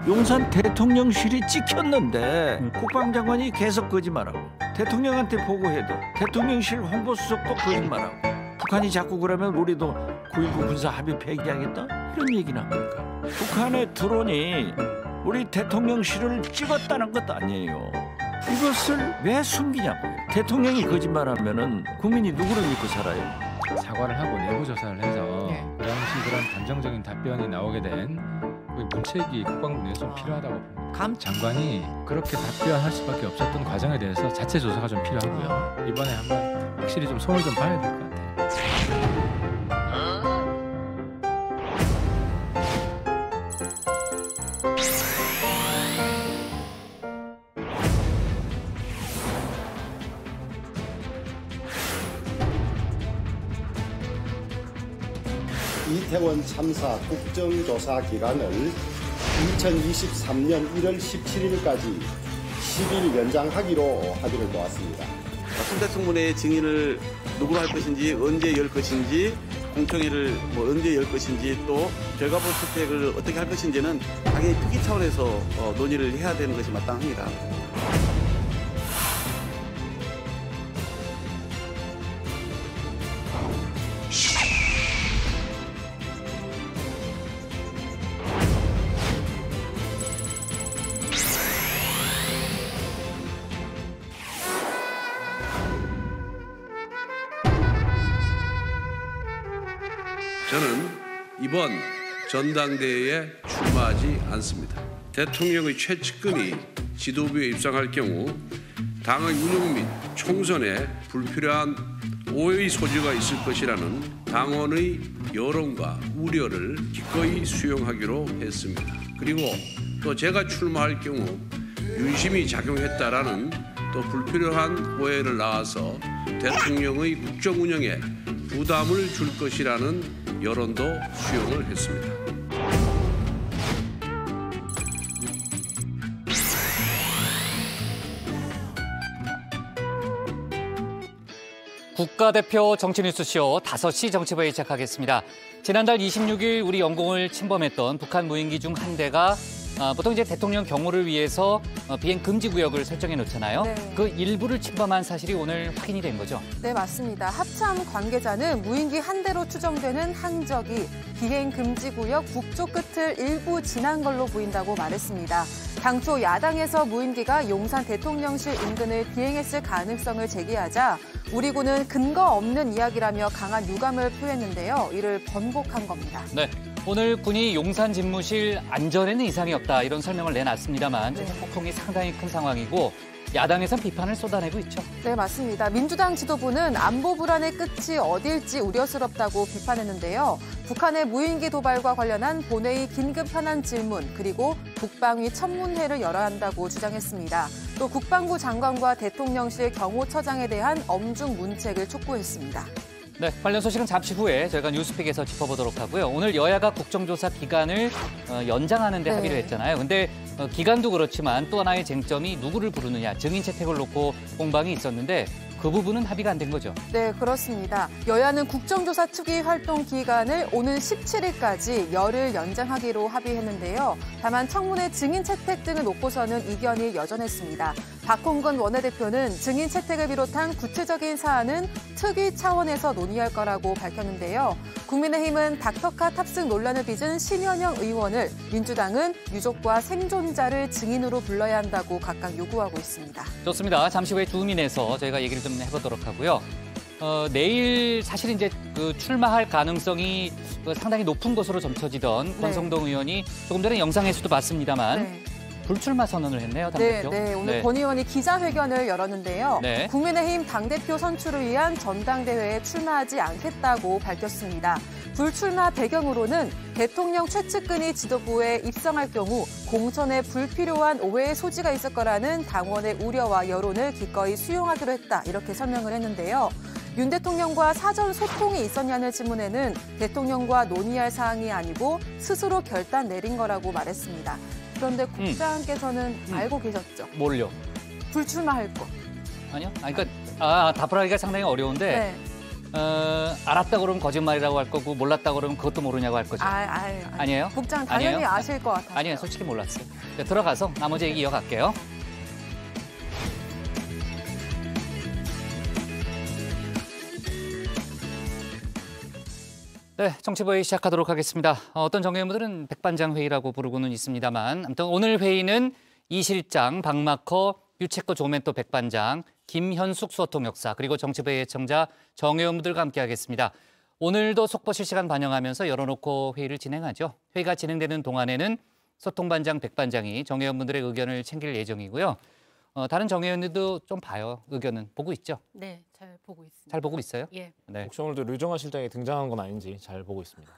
용산 대통령실이 찍혔는데 국방장관이 계속 거짓말하고 대통령한테 보고해도 대통령실 홍보수석도 거짓말하고 북한이 자꾸 그러면 우리도 9.19 군사 합의 폐기하겠다? 이런 얘기는 합니까? 북한의 드론이 우리 대통령실을 찍었다는 것도 아니에요. 이것을 왜 숨기냐고요. 대통령이 거짓말하면은 국민이 누구를 믿고 살아요? 사과를 하고 내부 조사를 해서 그 당시 그런 단정적인 답변이 나오게 된 문책이 국방부 내에서 좀 필요하다고 봅니다. 장관이 그렇게 답변할 수밖에 없었던 과정에 대해서 자체 조사가 좀 필요하고요. 이번에 한번 확실히 좀 손을 좀 봐야 될 것 같아요. 이태원 참사 국정조사 기간을 2023년 1월 17일까지 10일 연장하기로 합의를 놓았습니다. 손대통문의 증인을 누구로 할 것인지, 언제 열 것인지, 공청회를 언제 열 것인지, 또 결과본 채택을 어떻게 할 것인지는 당연히 특위 차원에서 논의를 해야 되는 것이 마땅합니다. 저는 이번 전당대회에 출마하지 않습니다. 대통령의 최측근이 지도부에 입성할 경우 당의 운영 및 총선에 불필요한 오해의 소지가 있을 것이라는 당원의 여론과 우려를 기꺼이 수용하기로 했습니다. 그리고 또 제가 출마할 경우 윤심이 작용했다라는 또 불필요한 오해를 낳아서 대통령의 국정 운영에 부담을 줄 것이라는 여론도 수용을 했습니다. 국가대표 정치뉴스쇼 5시 정치부에 시작하겠습니다. 지난달 26일 우리 영공을 침범했던 북한 무인기 중 한 대가 보통 이제 대통령 경호를 위해서 비행 금지 구역을 설정해 놓잖아요. 네. 그 일부를 침범한 사실이 오늘 확인이 된 거죠. 네, 맞습니다. 합참 관계자는 무인기 한 대로 추정되는 항적이 비행 금지 구역 북쪽 끝을 일부 지난 걸로 보인다고 말했습니다. 당초 야당에서 무인기가 용산 대통령실 인근을 비행했을 가능성을 제기하자 우리군은 근거 없는 이야기라며 강한 유감을 표했는데요. 이를 번복한 겁니다. 네. 오늘 군이 용산 집무실 안전에는 이상이 없다 이런 설명을 내놨습니다만 폭풍이 상당히 큰 상황이고 야당에선 비판을 쏟아내고 있죠. 네, 맞습니다. 민주당 지도부는 안보 불안의 끝이 어딜지 우려스럽다고 비판했는데요. 북한의 무인기 도발과 관련한 본회의 긴급 현안 질문 그리고 국방위 청문회를 열어야 한다고 주장했습니다. 또 국방부 장관과 대통령실 경호처장에 대한 엄중 문책을 촉구했습니다. 네, 관련 소식은 잠시 후에 저희가 뉴스픽에서 짚어보도록 하고요. 오늘 여야가 국정조사 기간을 연장하는 데 합의를 했잖아요. 근데 기간도 그렇지만 또 하나의 쟁점이 누구를 부르느냐, 증인 채택을 놓고 공방이 있었는데 그 부분은 합의가 안 된 거죠. 네, 그렇습니다. 여야는 국정조사 특위 활동 기간을 오는 17일까지 열흘 연장하기로 합의했는데요. 다만 청문회 증인 채택 등을 놓고서는 이견이 여전했습니다. 박홍근 원내대표는 증인 채택을 비롯한 구체적인 사안은 특위 차원에서 논의할 거라고 밝혔는데요. 국민의힘은 닥터카 탑승 논란을 빚은 신현영 의원을, 민주당은 유족과 생존자를 증인으로 불러야 한다고 각각 요구하고 있습니다. 좋습니다. 잠시 후에 주민에서 저희가 얘기를 좀 해보도록 하고요. 내일 사실 이제 출마할 가능성이 상당히 높은 것으로 점쳐지던 권성동 의원이 조금 전에 영상에서도 봤습니다만 불출마 선언을 했네요, 당대표. 네, 오늘 권 의원이 기자회견을 열었는데요. 네. 국민의힘 당대표 선출을 위한 전당대회에 출마하지 않겠다고 밝혔습니다. 불출마 배경으로는 대통령 최측근이 지도부에 입성할 경우 공천에 불필요한 오해의 소지가 있을 거라는 당원의 우려와 여론을 기꺼이 수용하기로 했다, 이렇게 설명을 했는데요. 윤 대통령과 사전 소통이 있었냐는 질문에는 대통령과 논의할 사항이 아니고 스스로 결단 내린 거라고 말했습니다. 그런데 국장께서는 알고 계셨죠? 뭘요? 불출마할 거. 아니요. 그러니까 답을 하기가 상당히 어려운데 알았다 그러면 거짓말이라고 할 거고 몰랐다 그러면 그것도 모르냐고 할 거죠. 아니에요? 국장 당연히 아니에요? 아실 것 같아요. 아니에요. 솔직히 몰랐어요. 자, 들어가서 나머지 얘기 이어갈게요. 네, 정치보이 시작하도록 하겠습니다. 어떤 정의원분들은 백반장 회의라고 부르고는 있습니다만 아무튼 오늘 회의는 이 실장, 박마커, 유채꽃 조멘토 백반장, 김현숙 수어통역사 그리고 정치부의 애청자 정의원분들과 함께하겠습니다. 오늘도 속보 실시간 반영하면서 열어놓고 회의를 진행하죠. 회의가 진행되는 동안에는 소통반장, 백반장이 정의원분들의 의견을 챙길 예정이고요. 다른 정의원들도 좀 봐요. 의견은 보고 있죠? 네, 잘 보고 있습니다. 잘 보고 있어요? 예. 네. 혹시 오늘도 류정화 실장이 등장한 건 아닌지 잘 보고 있습니다.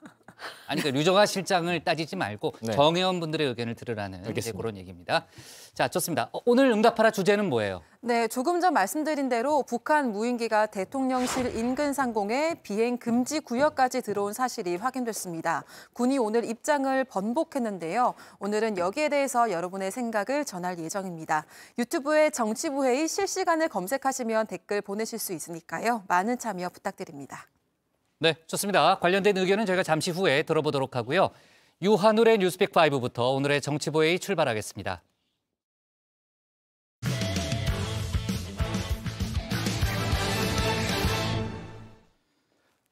아니, 그러니까 류정화 실장을 따지지 말고 네. 정의원분들의 의견을 들으라는 이제 그런 얘기입니다. 자, 좋습니다. 오늘 응답하라 주제는 뭐예요? 네, 조금 전 말씀드린 대로 북한 무인기가 대통령실 인근 상공에 비행 금지 구역까지 들어온 사실이 확인됐습니다. 군이 오늘 입장을 번복했는데요. 오늘은 여기에 대해서 여러분의 생각을 전할 예정입니다. 유튜브에 정치부 회의 실시간을 검색하시면 댓글 보내실 수 있으니까요. 많은 참여 부탁드립니다. 네, 좋습니다. 관련된 의견은 저희가 잠시 후에 들어보도록 하고요. 유한울의 뉴스픽 5부터 오늘의 정치보회의 출발하겠습니다.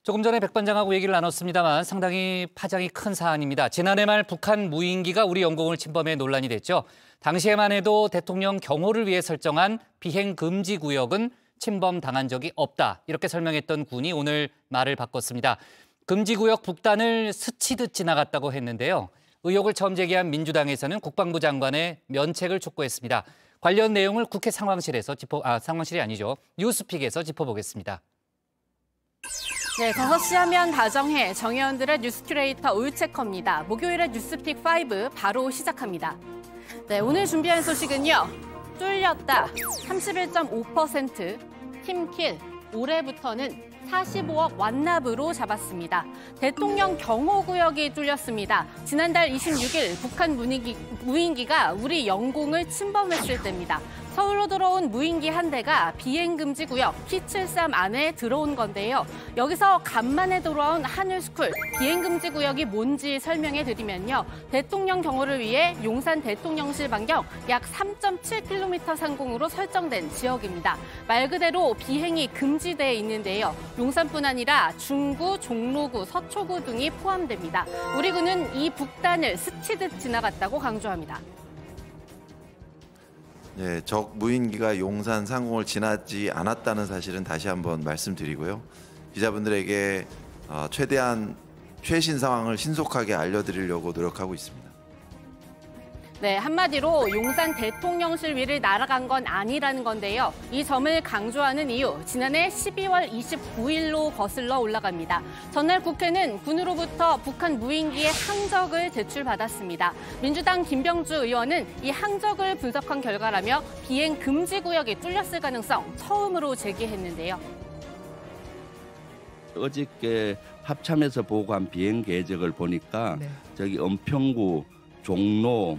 조금 전에 백반장하고 얘기를 나눴습니다만 상당히 파장이 큰 사안입니다. 지난해 말 북한 무인기가 우리 영공을 침범해 논란이 됐죠. 당시에만 해도 대통령 경호를 위해 설정한 비행 금지 구역은 침범당한 적이 없다. 이렇게 설명했던 군이 오늘 말을 바꿨습니다. 금지구역 북단을 스치듯 지나갔다고 했는데요. 의혹을 처음 제기한 민주당에서는 국방부 장관의 면책을 촉구했습니다. 관련 내용을 국회 상황실에서 상황실이 아니죠. 뉴스픽에서 짚어보겠습니다. 네, 5시 하면 다정해 정의원들의 뉴스큐레이터 오유채커입니다. 목요일의 뉴스픽 5 바로 시작합니다. 네, 오늘 준비한 소식은요. 뚫렸다 31.5%, 팀킬 올해부터는 45억 완납으로 잡았습니다. 대통령 경호구역이 뚫렸습니다. 지난달 26일 북한 무인기가 우리 영공을 침범했을 때입니다. 서울로 들어온 무인기 한 대가 비행금지 구역 P73 안에 들어온 건데요. 여기서 간만에 돌아온 하늘스쿨 비행금지 구역이 뭔지 설명해 드리면요. 대통령 경호를 위해 용산 대통령실 반경 약 3.7km 상공으로 설정된 지역입니다. 말 그대로 비행이 금지되어 있는데요. 용산뿐 아니라 중구, 종로구, 서초구 등이 포함됩니다. 우리 군은 이 북단을 스치듯 지나갔다고 강조합니다. 네, 적 무인기가 용산 상공을 지나지 않았다는 사실은 다시 한번 말씀드리고요. 기자분들에게 최대한 최신 상황을 신속하게 알려드리려고 노력하고 있습니다. 네, 한마디로 용산 대통령실 위를 날아간 건 아니라는 건데요. 이 점을 강조하는 이유, 지난해 12월 29일로 거슬러 올라갑니다. 전날 국회는 군으로부터 북한 무인기의 항적을 제출받았습니다. 민주당 김병주 의원은 이 항적을 분석한 결과라며 비행 금지 구역이 뚫렸을 가능성 처음으로 제기했는데요. 어저께 합참에서 보고한 비행 궤적을 보니까 저기 은평구, 종로,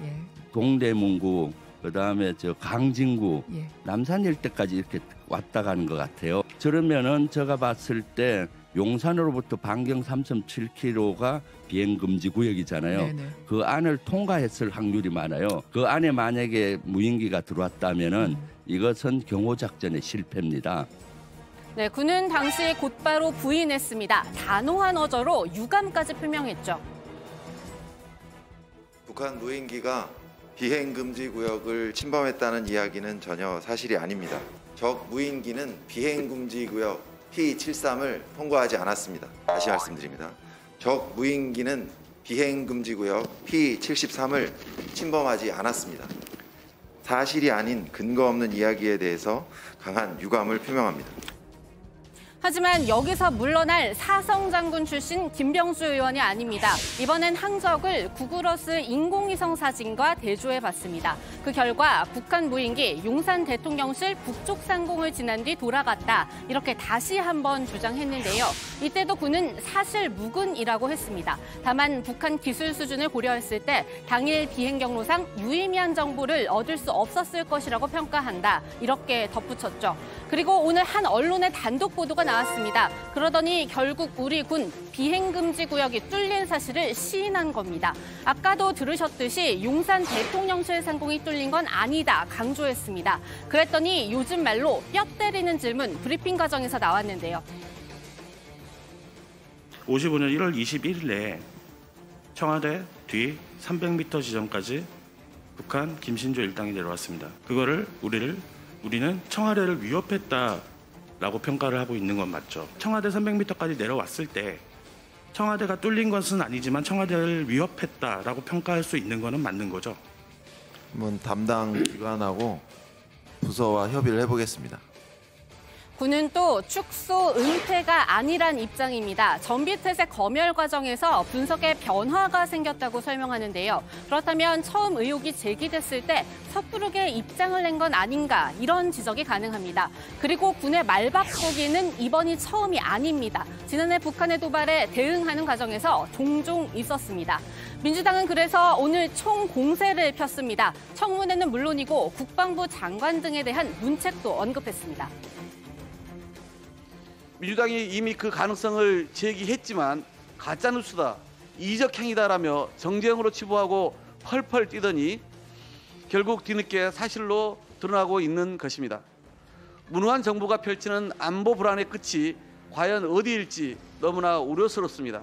동대문구, 그다음에 저 강진구, 남산 일대까지 이렇게 왔다 가는 것 같아요. 그러면은 제가 봤을 때 용산으로부터 반경 3.7km가 비행 금지 구역이잖아요. 그 안을 통과했을 확률이 많아요. 그 안에 만약에 무인기가 들어왔다면은 이것은 경호 작전의 실패입니다. 네, 군은 당시 곧바로 부인했습니다. 단호한 어조로 유감까지 표명했죠. 북한 무인기가 비행금지 구역을 침범했다는 이야기는 전혀 사실이 아닙니다. 적 무인기는 비행금지 구역 P73을 통과하지 않았습니다. 다시 말씀드립니다. 적 무인기는 비행금지 구역 P73을 침범하지 않았습니다. 사실이 아닌 근거 없는 이야기에 대해서 강한 유감을 표명합니다. 하지만 여기서 물러날 사성장군 출신 김병주 의원이 아닙니다. 이번엔 항적을 구글어스 인공위성 사진과 대조해봤습니다. 그 결과 북한 무인기 용산 대통령실 북쪽 상공을 지난 뒤 돌아갔다. 이렇게 다시 한번 주장했는데요. 이때도 군은 사실 무근이라고 했습니다. 다만 북한 기술 수준을 고려했을 때 당일 비행 경로상 유의미한 정보를 얻을 수 없었을 것이라고 평가한다. 이렇게 덧붙였죠. 그리고 오늘 한 언론의 단독 보도가 나왔습니다. 그러더니 결국 우리 군 비행금지 구역이 뚫린 사실을 시인한 겁니다. 아까도 들으셨듯이 용산 대통령실 상공이 뚫린 건 아니다 강조했습니다. 그랬더니 요즘 말로 뼈 때리는 질문 브리핑 과정에서 나왔는데요. 55년 1월 21일에 청와대 뒤 300m 지점까지 북한 김신조 일당이 내려왔습니다. 그거를 우리는 청와대를 위협했다라고 평가를 하고 있는 건 맞죠. 청와대 300m까지 내려왔을 때 청와대가 뚫린 것은 아니지만 청와대를 위협했다라고 평가할 수 있는 거는 맞는 거죠. 담당 기관하고 부서와 협의를 해보겠습니다. 군은 또 축소 은폐가 아니란 입장입니다. 전비태세 검열 과정에서 분석에 변화가 생겼다고 설명하는데요. 그렇다면 처음 의혹이 제기됐을 때 섣부르게 입장을 낸 건 아닌가 이런 지적이 가능합니다. 그리고 군의 말바꾸기는 이번이 처음이 아닙니다. 지난해 북한의 도발에 대응하는 과정에서 종종 있었습니다. 민주당은 그래서 오늘 총공세를 폈습니다. 청문회는 물론이고 국방부 장관 등에 대한 문책도 언급했습니다. 민주당이 이미 그 가능성을 제기했지만 가짜뉴스다, 이적행위다라며 정쟁으로 치부하고 펄펄 뛰더니 결국 뒤늦게 사실로 드러나고 있는 것입니다. 무능한 정부가 펼치는 안보 불안의 끝이 과연 어디일지 너무나 우려스럽습니다.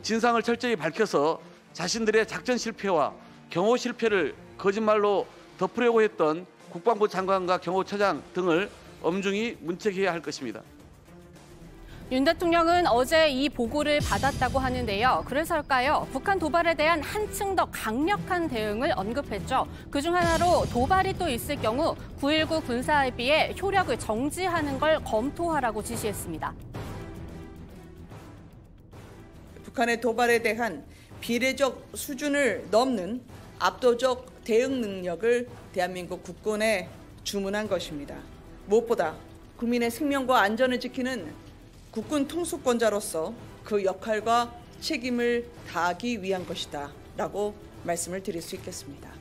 진상을 철저히 밝혀서 자신들의 작전 실패와 경호 실패를 거짓말로 덮으려고 했던 국방부 장관과 경호처장 등을 엄중히 문책해야 할 것입니다. 윤 대통령은 어제 이 보고를 받았다고 하는데요. 그래서일까요? 북한 도발에 대한 한층 더 강력한 대응을 언급했죠. 그중 하나로 도발이 또 있을 경우 9.19 군사합의에 효력을 정지하는 걸 검토하라고 지시했습니다. 북한의 도발에 대한 비례적 수준을 넘는 압도적 대응 능력을 대한민국 국군에 주문한 것입니다. 무엇보다 국민의 생명과 안전을 지키는 국군 통수권자로서 그 역할과 책임을 다하기 위한 것이다 라고 말씀을 드릴 수 있겠습니다.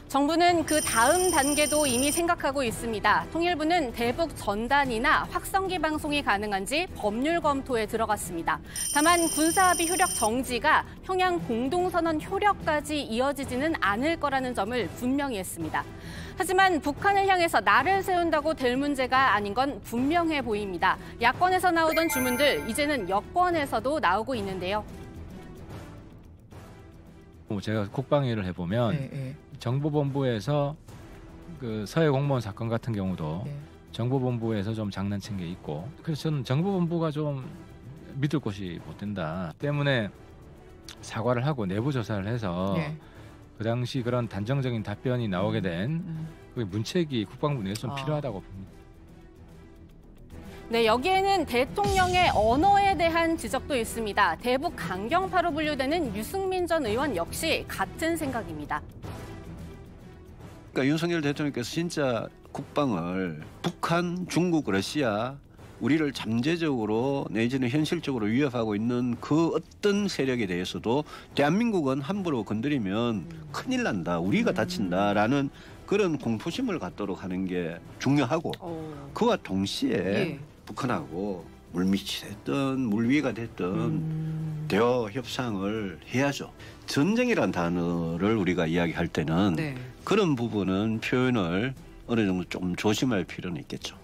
정부는 그 다음 단계도 이미 생각하고 있습니다. 통일부는 대북 전단이나 확성기 방송이 가능한지 법률 검토에 들어갔습니다. 다만 군사합의 효력 정지가 평양 공동선언 효력까지 이어지지는 않을 거라는 점을 분명히 했습니다. 하지만 북한을 향해서 날을 세운다고 될 문제가 아닌 건 분명해 보입니다. 야권에서 나오던 주문들 이제는 여권에서도 나오고 있는데요. 제가 국방위를 해보면 정보본부에서 그 서해 공무원 사건 같은 경우도 정보본부에서 좀 장난친 게 있고, 그래서 저는 정보본부가 좀 믿을 곳이 못 된다 때문에 사과를 하고 내부 조사를 해서 그 당시 그런 단정적인 답변이 나오게 된 그 문책이 국방부 내에서 좀 필요하다고 봅니다. 네, 여기에는 대통령의 언어에 대한 지적도 있습니다. 대북 강경파로 분류되는 유승민 전 의원 역시 같은 생각입니다. 그러니까 윤석열 대통령께서 진짜 국방을 북한, 중국, 러시아 우리를 잠재적으로 내지는 현실적으로 위협하고 있는 그 어떤 세력에 대해서도 대한민국은 함부로 건드리면 큰일 난다, 우리가 다친다라는 그런 공포심을 갖도록 하는 게 중요하고 그와 동시에 북한하고 물밑이 됐든 물위가 됐든 대화 협상을 해야죠. 전쟁이란 단어를 우리가 이야기할 때는 그런 부분은 표현을 어느 정도 좀 조심할 필요는 있겠죠.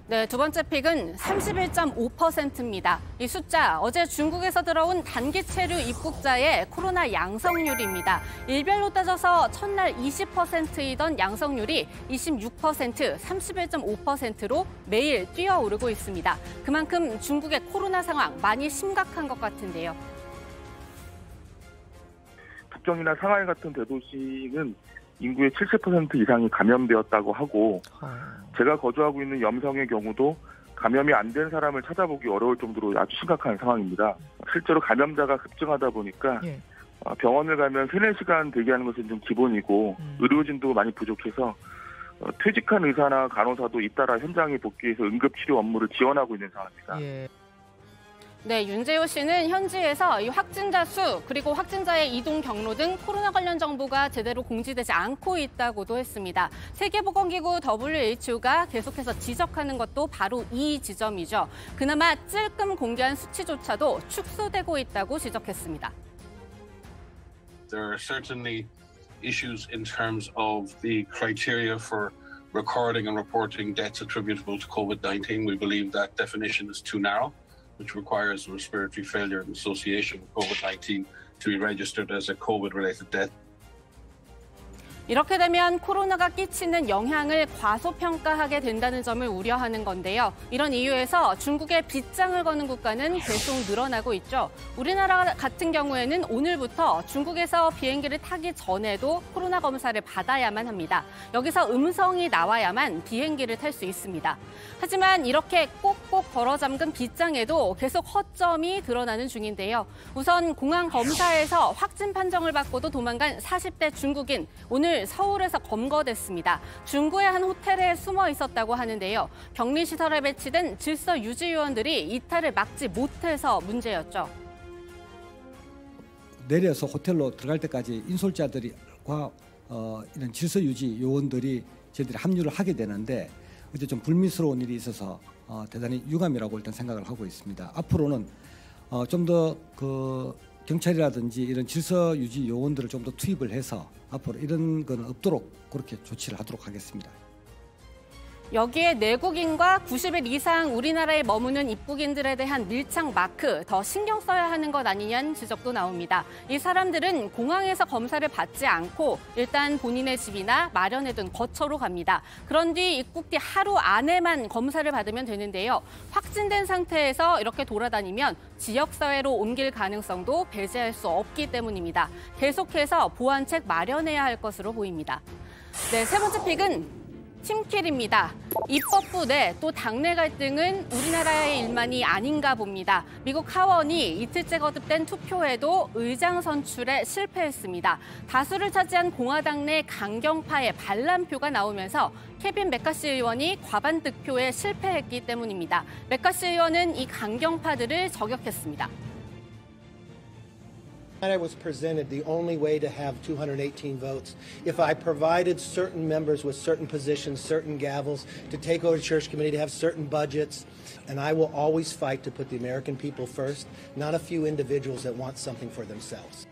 네, 두 번째 픽은 31.5%입니다. 이 숫자 어제 중국에서 들어온 단기 체류 입국자의 코로나 양성률입니다. 일별로 따져서 첫날 20%이던 양성률이 26%, 31.5%로 매일 뛰어오르고 있습니다. 그만큼 중국의 코로나 상황 많이 심각한 것 같은데요. 북경이나 상하이 같은 대도시는 인구의 70% 이상이 감염되었다고 하고 제가 거주하고 있는 염성의 경우도 감염이 안 된 사람을 찾아보기 어려울 정도로 아주 심각한 상황입니다. 실제로 감염자가 급증하다 보니까 병원을 가면 3-4시간 대기하는 것은 좀 기본이고 의료진도 많이 부족해서 퇴직한 의사나 간호사도 잇따라 현장에 복귀해서 응급치료 업무를 지원하고 있는 상황입니다. 네, 윤재호 씨는 현지에서 이 확진자 수 그리고 확진자의 이동 경로 등 코로나 관련 정보가 제대로 공지되지 않고 있다고도 했습니다. 세계보건기구 WHO가 계속해서 지적하는 것도 바로 이 지점이죠. 그나마 찔끔 공개한 수치조차도 축소되고 있다고 지적했습니다. There are certainly issues in terms of the criteria for recording and reporting deaths attributable to COVID-19. We believe that definition is too narrow, which requires respiratory failure in association with COVID-19 to be registered as a COVID-related death. 이렇게 되면 코로나가 끼치는 영향을 과소평가하게 된다는 점을 우려하는 건데요. 이런 이유에서 중국에 빗장을 거는 국가는 계속 늘어나고 있죠. 우리나라 같은 경우에는 오늘부터 중국에서 비행기를 타기 전에도 코로나 검사를 받아야만 합니다. 여기서 음성이 나와야만 비행기를 탈 수 있습니다. 하지만 이렇게 꼭꼭 걸어잠근 빗장에도 계속 허점이 드러나는 중인데요. 우선 공항 검사에서 확진 판정을 받고도 도망간 40대 중국인, 오늘 서울에서 검거됐습니다. 중구의 한 호텔에 숨어 있었다고 하는데요. 격리시설에 배치된 질서 유지 요원들이 이탈을 막지 못해서 문제였죠. 내려서 호텔로 들어갈 때까지 인솔자들과 이런 질서 유지 요원들이 저희들이 합류를 하게 되는데 어제 좀 불미스러운 일이 있어서 대단히 유감이라고 일단 생각을 하고 있습니다. 앞으로는 좀 더 경찰이라든지 이런 질서 유지 요원들을 좀 더 투입을 해서 앞으로 이런 건 없도록 그렇게 조치를 하도록 하겠습니다. 여기에 내국인과 90일 이상 우리나라에 머무는 입국인들에 대한 밀착 마크 더 신경 써야 하는 것 아니냐는 지적도 나옵니다. 이 사람들은 공항에서 검사를 받지 않고 일단 본인의 집이나 마련해둔 거처로 갑니다. 그런 뒤 입국 뒤 하루 안에만 검사를 받으면 되는데요. 확진된 상태에서 이렇게 돌아다니면 지역사회로 옮길 가능성도 배제할 수 없기 때문입니다. 계속해서 보완책 마련해야 할 것으로 보입니다. 네, 세 번째 픽은 팀킬입니다. 입법부 내 또 당내 갈등은 우리나라의 일만이 아닌가 봅니다. 미국 하원이 이틀째 거듭된 투표에도 의장 선출에 실패했습니다. 다수를 차지한 공화당 내 강경파의 반란표가 나오면서 케빈 메카시 의원이 과반 득표에 실패했기 때문입니다. 메카시 의원은 이 강경파들을 저격했습니다. I was presented the only way to have 218 votes if I provided certain members with certain positions, certain gavels, to take over the church committee, to have certain budgets. And I will always fight to put the American people first, not a few individuals that want something for themselves.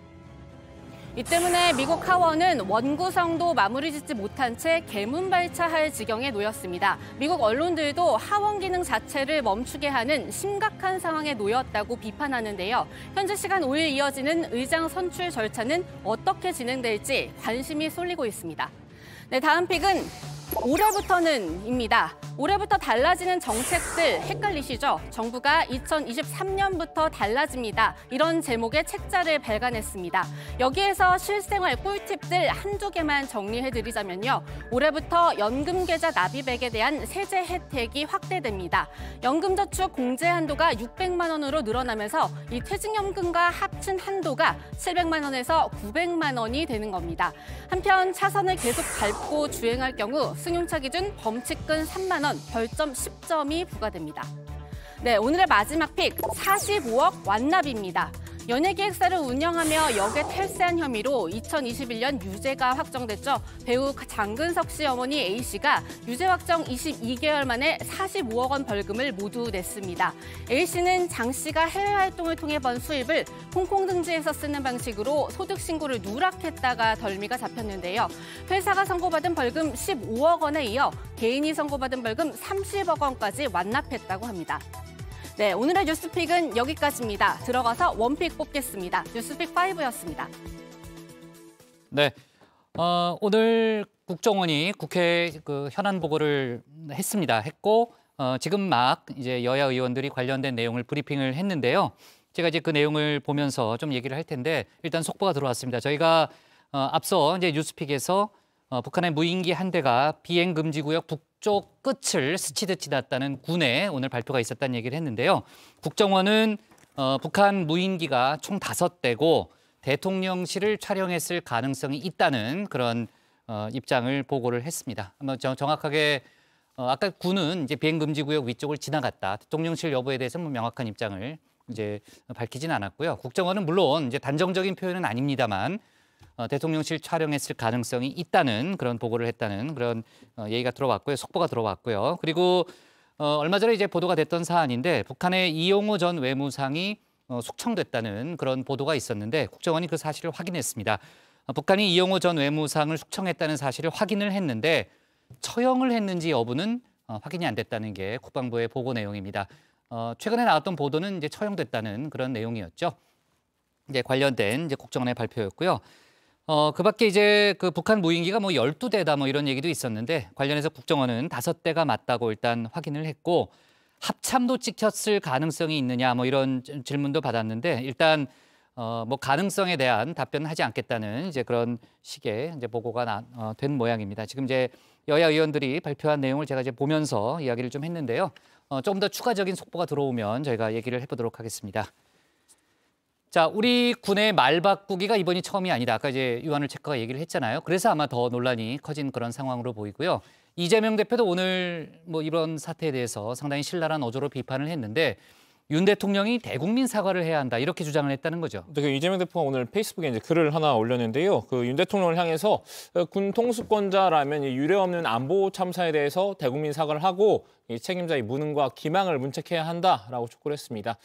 이 때문에 미국 하원은 원구성도 마무리 짓지 못한 채 개문발차할 지경에 놓였습니다. 미국 언론들도 하원 기능 자체를 멈추게 하는 심각한 상황에 놓였다고 비판하는데요. 현지 시간 5일 이어지는 의장 선출 절차는 어떻게 진행될지 관심이 쏠리고 있습니다. 네, 다음 픽은 올해부터는입니다. 올해부터 달라지는 정책들 헷갈리시죠? 정부가 2023년부터 달라집니다. 이런 제목의 책자를 발간했습니다. 여기에서 실생활 꿀팁들 한두 개만 정리해드리자면요. 올해부터 연금계좌 납입액에 대한 세제 혜택이 확대됩니다. 연금저축 공제 한도가 600만 원으로 늘어나면서 이 퇴직연금과 합친 한도가 700만 원에서 900만 원이 되는 겁니다. 한편 차선을 계속 밟고 주행할 경우 승용차 기준 범칙금 3만 원, 벌점 10점이 부과됩니다. 네, 오늘의 마지막 픽, 45억 완납입니다. 연예기획사를 운영하며 역에 탈세한 혐의로 2021년 유죄가 확정됐죠. 배우 장근석 씨 어머니 A씨가 유죄 확정 22개월 만에 45억 원 벌금을 모두 냈습니다. A씨는 장 씨가 해외 활동을 통해 번 수입을 홍콩 등지에서 쓰는 방식으로 소득 신고를 누락했다가 덜미가 잡혔는데요. 회사가 선고받은 벌금 15억 원에 이어 개인이 선고받은 벌금 30억 원까지 완납했다고 합니다. 네, 오늘의 뉴스픽은 여기까지입니다. 들어가서 원픽 뽑겠습니다. 뉴스픽 5였습니다. 네, 오늘 국정원이 국회 현안 보고를 했고 지금 막 이제 여야 의원들이 관련된 내용을 브리핑을 했는데요. 제가 이제 그 내용을 보면서 좀 얘기를 할 텐데 일단 속보가 들어왔습니다. 저희가 앞서 이제 뉴스픽에서 북한의 무인기 한 대가 비행 금지 구역 북쪽 끝을 스치듯 지났다는 군에 오늘 발표가 있었다는 얘기를 했는데요. 국정원은 북한 무인기가 총 5대고 대통령실을 촬영했을 가능성이 있다는 그런 입장을 보고를 했습니다. 정확하게 아까 군은 이제 비행 금지 구역 위쪽을 지나갔다. 대통령실 여부에 대해서 명확한 입장을 이제 밝히진 않았고요. 국정원은 물론 이제 단정적인 표현은 아닙니다만 대통령실 촬영했을 가능성이 있다는 그런 보고를 했다는 그런 얘기가 들어왔고요. 속보가 들어왔고요. 그리고 얼마 전에 이제 보도가 됐던 사안인데 북한의 이용호 전 외무상이 숙청됐다는 그런 보도가 있었는데 국정원이 그 사실을 확인했습니다. 북한이 이용호 전 외무상을 숙청했다는 사실을 확인을 했는데 처형을 했는지 여부는 확인이 안 됐다는 게 국방부의 보고 내용입니다. 최근에 나왔던 보도는 이제 처형됐다는 그런 내용이었죠. 이제 관련된 이제 국정원의 발표였고요. 그 밖에 이제 그 북한 무인기가 뭐 12대다 뭐 이런 얘기도 있었는데 관련해서 국정원은 5대가 맞다고 일단 확인을 했고 합참도 찍혔을 가능성이 있느냐 뭐 이런 질문도 받았는데 일단 뭐 가능성에 대한 답변은 하지 않겠다는 이제 그런 식의 이제 보고가 된 모양입니다. 지금 이제 여야 의원들이 발표한 내용을 제가 이제 보면서 이야기를 좀 했는데요. 조금 더 추가적인 속보가 들어오면 저희가 얘기를 해보도록 하겠습니다. 자, 우리 군의 말 바꾸기가 이번이 처음이 아니다. 아까 이제 유한을 체크가 얘기를 했잖아요. 그래서 아마 더 논란이 커진 그런 상황으로 보이고요. 이재명 대표도 오늘 뭐 이런 사태에 대해서 상당히 신랄한 어조로 비판을 했는데 윤 대통령이 대국민 사과를 해야 한다 이렇게 주장을 했다는 거죠. 이재명 대표가 오늘 페이스북에 이제 글을 하나 올렸는데요. 그 윤 대통령을 향해서 군 통수권자라면 유례없는 안보 참사에 대해서 대국민 사과를 하고 책임자의 무능과 기망을 문책해야 한다라고 촉구를 했습니다.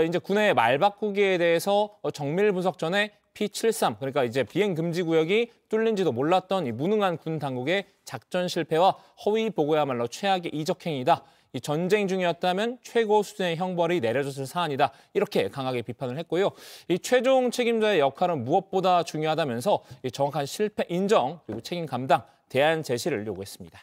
이제 군의 말 바꾸기에 대해서 정밀 분석 전에 P73 그러니까 이제 비행 금지 구역이 뚫린지도 몰랐던 이 무능한 군 당국의 작전 실패와 허위 보고야말로 최악의 이적행위이다. 이 전쟁 중이었다면 최고 수준의 형벌이 내려졌을 사안이다. 이렇게 강하게 비판을 했고요. 이 최종 책임자의 역할은 무엇보다 중요하다면서 이 정확한 실패 인정 그리고 책임 감당, 대안 제시를 요구했습니다.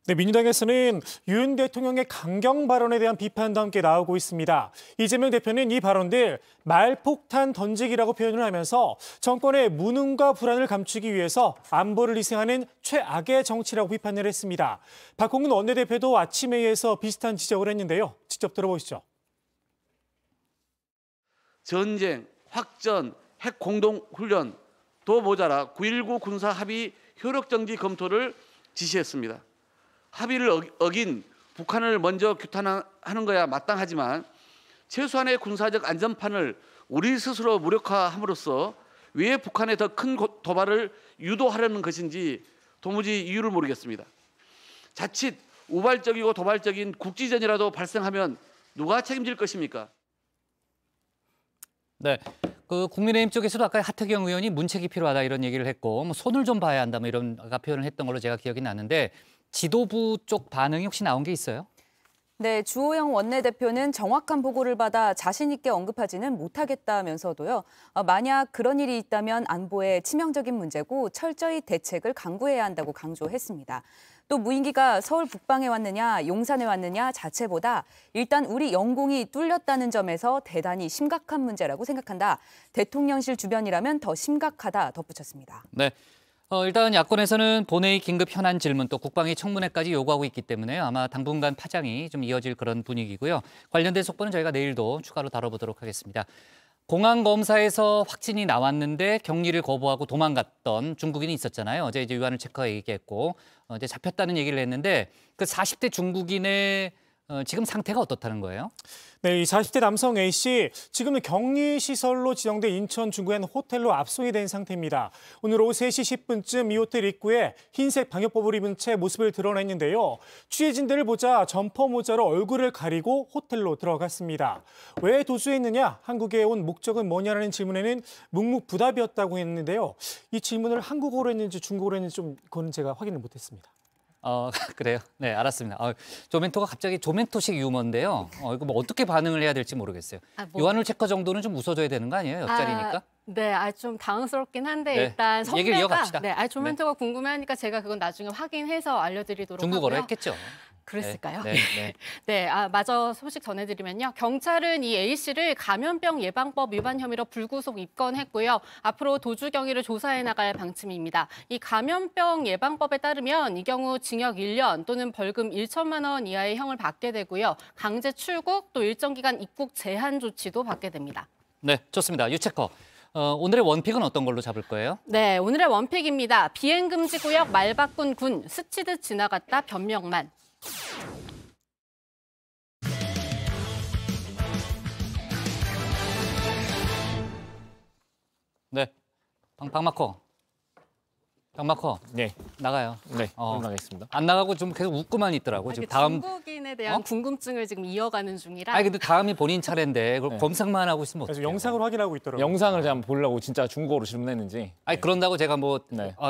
네, 민주당에서는 윤 대통령의 강경 발언에 대한 비판도 함께 나오고 있습니다. 이재명 대표는 이 발언들 말폭탄 던지기라고 표현을 하면서 정권의 무능과 불안을 감추기 위해서 안보를 희생하는 최악의 정치라고 비판을 했습니다. 박홍근 원내대표도 아침 회의에서 비슷한 지적을 했는데요. 직접 들어보시죠. 전쟁, 확전, 핵 공동훈련 도 모자라 9.19 군사 합의 효력정지 검토를 지시했습니다. 합의를 어긴 북한을 먼저 규탄하는 거야 마땅하지만 최소한의 군사적 안전판을 우리 스스로 무력화함으로써 왜 북한에 더 큰 도발을 유도하려는 것인지 도무지 이유를 모르겠습니다. 자칫 우발적이고 도발적인 국지전이라도 발생하면 누가 책임질 것입니까? 네, 그 국민의힘 쪽에서도 아까 하태경 의원이 문책이 필요하다 이런 얘기를 했고 뭐 손을 좀 봐야 한다 뭐 이런 아까 표현을 했던 걸로 제가 기억이 나는데 지도부 쪽 반응이 혹시 나온 게 있어요? 네, 주호영 원내대표는 정확한 보고를 받아 자신 있게 언급하지는 못하겠다면서도요. 만약 그런 일이 있다면 안보에 치명적인 문제고 철저히 대책을 강구해야 한다고 강조했습니다. 또 무인기가 서울 북방에 왔느냐 용산에 왔느냐 자체보다 일단 우리 영공이 뚫렸다는 점에서 대단히 심각한 문제라고 생각한다. 대통령실 주변이라면 더 심각하다 덧붙였습니다. 네. 일단 야권에서는 본회의 긴급 현안 질문 또 국방위 청문회까지 요구하고 있기 때문에 아마 당분간 파장이 좀 이어질 그런 분위기고요. 관련된 속보는 저희가 내일도 추가로 다뤄보도록 하겠습니다. 공항검사에서 확진이 나왔는데 격리를 거부하고 도망갔던 중국인이 있었잖아요. 어제 이제 유한을 체크가 얘기했고 이제 잡혔다는 얘기를 했는데 그 40대 중국인의 지금 상태가 어떻다는 거예요? 네, 이 40대 남성 A씨 지금은 격리시설로 지정된 인천 중구의 한 호텔로 압송이 된 상태입니다. 오늘 오후 3시 10분쯤 이 호텔 입구에 흰색 방역복을 입은 채 모습을 드러냈는데요. 취재진들을 보자 점퍼 모자로 얼굴을 가리고 호텔로 들어갔습니다. 왜 도주했느냐, 한국에 온 목적은 뭐냐라는 질문에는 묵묵부답이었다고 했는데요. 이 질문을 한국어로 했는지 중국어로 했는지 좀 그건 제가 확인을 못했습니다. 그래요? 네, 알았습니다. 조멘토가 갑자기 조멘토식 유머인데요. 이거 뭐 어떻게 반응을 해야 될지 모르겠어요. 유한울 체커 정도는 좀 웃어줘야 되는 거 아니에요? 옆자리니까? 네, 좀 당황스럽긴 한데 네, 일단 얘기를 선배가 이어갑시다. 조멘토가 궁금해하니까 제가 그건 나중에 확인해서 알려드리도록 중국어로 하고요. 했겠죠. 그랬을까요? 네. 네, 마저 소식 전해드리면요. 경찰은 이 A씨를 감염병 예방법 위반 혐의로 불구속 입건했고요. 앞으로 도주 경위를 조사해 나갈 방침입니다. 이 감염병 예방법에 따르면 이 경우 징역 1년 또는 벌금 1천만 원 이하의 형을 받게 되고요. 강제 출국 또 일정 기간 입국 제한 조치도 받게 됩니다. 네, 좋습니다. 유체커. 오늘의 원픽은 어떤 걸로 잡을 거예요? 네, 오늘의 원픽입니다. 비행금지 구역 말 바꾼 군 스치듯 지나갔다 변명만. 네. 박마커. 네. 나가요. 네, 나가겠습니다. 안 나가고 좀 계속 웃고만 있더라고. 지금 다음 중국인에 대한 궁금증을 지금 이어가는 중이라. 아니 근데 다음이 본인 차례인데 그걸 검색만 하고 있으면 어떡해요. 그래서 영상으로 확인하고 있더라고요. 영상을 제가 한번 보려고 진짜 중국어로 질문했는지. 아니 그런다고 제가 뭐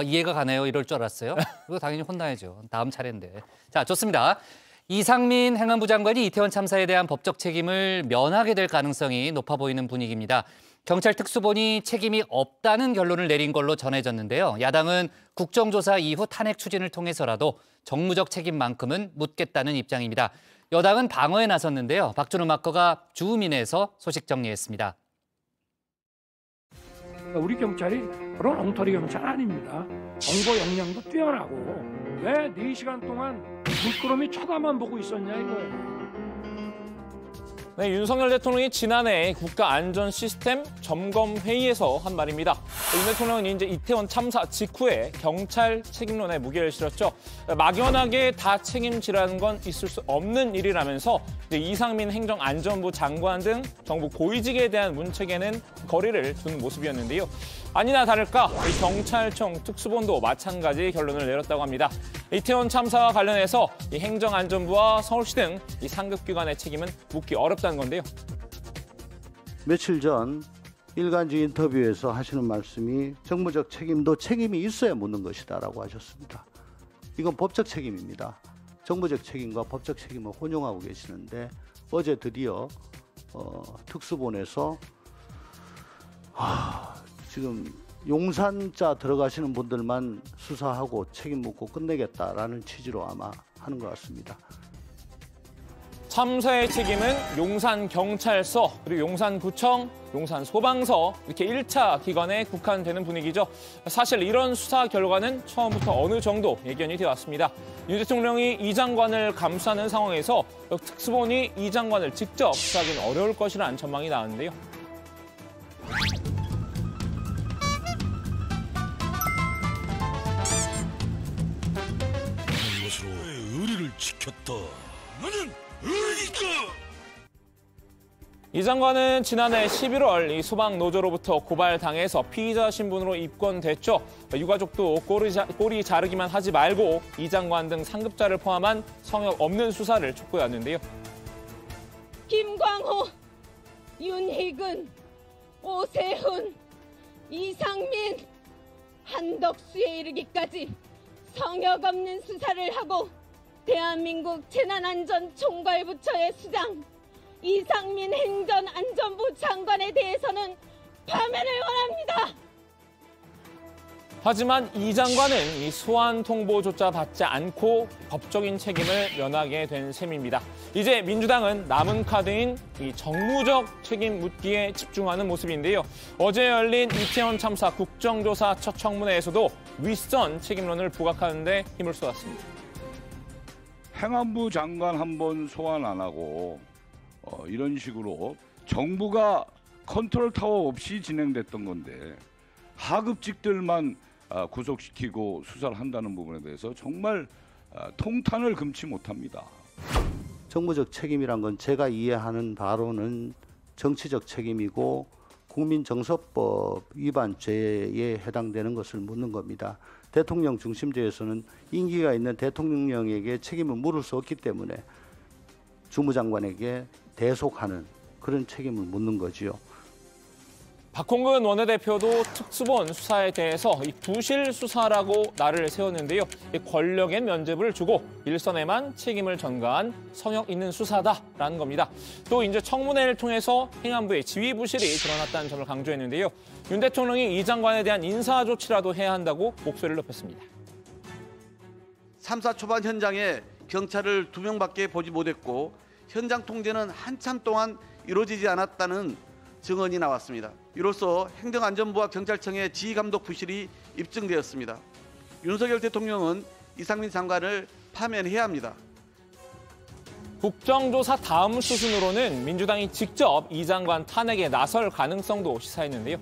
이해가 가네요 이럴 줄 알았어요. 그거 당연히 혼나야죠. 다음 차례인데. 자, 좋습니다. 이상민 행안부 장관이 이태원 참사에 대한 법적 책임을 면하게 될 가능성이 높아 보이는 분위기입니다. 경찰 특수본이 책임이 없다는 결론을 내린 걸로 전해졌는데요. 야당은 국정조사 이후 탄핵 추진을 통해서라도 정무적 책임만큼은 묻겠다는 입장입니다. 여당은 방어에 나섰는데요. 박준우 마커가 주우민에서 소식 정리했습니다. 우리 경찰이 그런 엉터리 경찰 아닙니다. 정보 역량도 뛰어나고 왜 4시간 동안 물끄러미 쳐다만 보고 있었냐 이거예요. 네, 윤석열 대통령이 지난해 국가안전시스템 점검회의에서 한 말입니다. 윤 대통령은 이제 이태원 참사 직후에 경찰 책임론에 무게를 실었죠. 막연하게 다 책임지라는 건 있을 수 없는 일이라면서 이제 이상민 행정안전부 장관 등 정부 고위직에 대한 문책에는 거리를 두는 모습이었는데요. 아니나 다를까 이 경찰청 특수본도 마찬가지 결론을 내렸다고 합니다. 이태원 참사와 관련해서 이 행정안전부와 서울시 등 이 상급기관의 책임은 묻기 어렵다는 건데요. 며칠 전 일간지 인터뷰에서 하시는 말씀이 정무적 책임도 책임이 있어야 묻는 것이다라고 하셨습니다. 이건 법적 책임입니다. 정무적 책임과 법적 책임을 혼용하고 계시는데 어제 드디어 특수본에서 지금 용산자 들어가시는 분들만 수사하고 책임 묻고 끝내겠다라는 취지로 아마 하는 것 같습니다. 참사의 책임은 용산경찰서, 그리고 용산구청, 용산소방서 이렇게 1차 기관에 국한되는 분위기죠. 사실 이런 수사 결과는 처음부터 어느 정도 예견이 되어 왔습니다. 윤 대통령이 이 장관을 감싸는 상황에서 특수본이 이 장관을 직접 수사하기는 어려울 것이라는 전망이 나왔는데요. 이것으로 의리를 지켰다. 나는 의리가. 이 장관은 지난해 11월 이 소방노조로부터 고발당해서 피의자 신분으로 입건됐죠. 유가족도 꼬리 자르기만 하지 말고 이 장관 등 상급자를 포함한 성역 없는 수사를 촉구했는데요. 김광호, 윤희근, 오세훈, 이상민, 한덕수에 이르기까지 성역 없는 수사를 하고 대한민국 재난안전총괄부처의 수장 이상민 행정안전부 장관에 대해서는 파면을 원합니다. 하지만 이 장관은 이 소환 통보조차 받지 않고 법적인 책임을 면하게 된 셈입니다. 이제 민주당은 남은 카드인 이 정무적 책임 묻기에 집중하는 모습인데요. 어제 열린 이태원 참사 국정조사 첫 청문회에서도 윗선 책임론을 부각하는 데 힘을 쏟았습니다. 행안부 장관 한 번 소환 안 하고 이런 식으로 정부가 컨트롤 타워 없이 진행됐던 건데 하급직들만 구속시키고 수사를 한다는 부분에 대해서 정말 통탄을 금치 못합니다. 정무적 책임이란 건 제가 이해하는 바로는 정치적 책임이고 국민정서법 위반 죄에 해당되는 것을 묻는 겁니다. 대통령 중심제에서는 임기가 있는 대통령에게 책임을 물을 수 없기 때문에 주무장관에게 대속하는 그런 책임을 묻는 거지요. 박홍근 원내대표도 특수본 수사에 대해서 이 부실 수사라고 날을 세웠는데요. 이 권력의 면죄부를 주고 일선에만 책임을 전가한 성역 있는 수사다라는 겁니다. 또 이제 청문회를 통해서 행안부의 지휘 부실이 드러났다는 점을 강조했는데요. 윤 대통령이 이 장관에 대한 인사 조치라도 해야 한다고 목소리를 높였습니다. 참사 초반 현장에 경찰을 2명밖에 보지 못했고 현장 통제는 한참 동안 이루어지지 않았다는 증언이 나왔습니다. 이로써 행정안전부와 경찰청의 지휘감독 부실이 입증되었습니다. 윤석열 대통령은 이상민 장관을 파면해야 합니다. 국정조사 다음 수순으로는 민주당이 직접 이 장관 탄핵에 나설 가능성도 시사했는데요.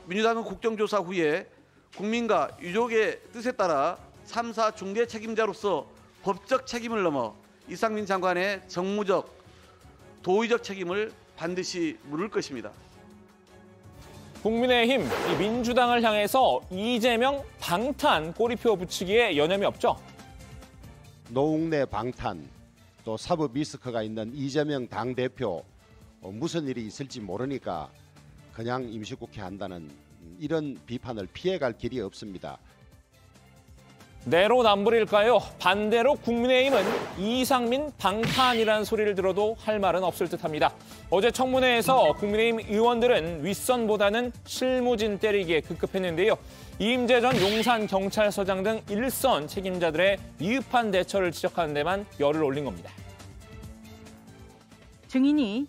민주당은 국정조사 후에 국민과 유족의 뜻에 따라 참사 중대 책임자로서 법적 책임을 넘어 이상민 장관의 정무적, 도의적 책임을 반드시 물을 것입니다. 국민의힘, 이 민주당을 향해서 이재명 방탄 꼬리표 붙이기에 여념이 없죠. 노웅래 방탄, 또 사법 리스크가 있는 이재명 당대표 무슨 일이 있을지 모르니까 그냥 임시국회 한다는 이런 비판을 피해갈 길이 없습니다. 내로남불일까요? 반대로 국민의힘은 이상민 방탄이라는 소리를 들어도 할 말은 없을 듯합니다. 어제 청문회에서 국민의힘 의원들은 윗선보다는 실무진 때리기에 급급했는데요. 이임재 전 용산경찰서장 등 일선 책임자들의 미흡한 대처를 지적하는 데만 열을 올린 겁니다. 증인이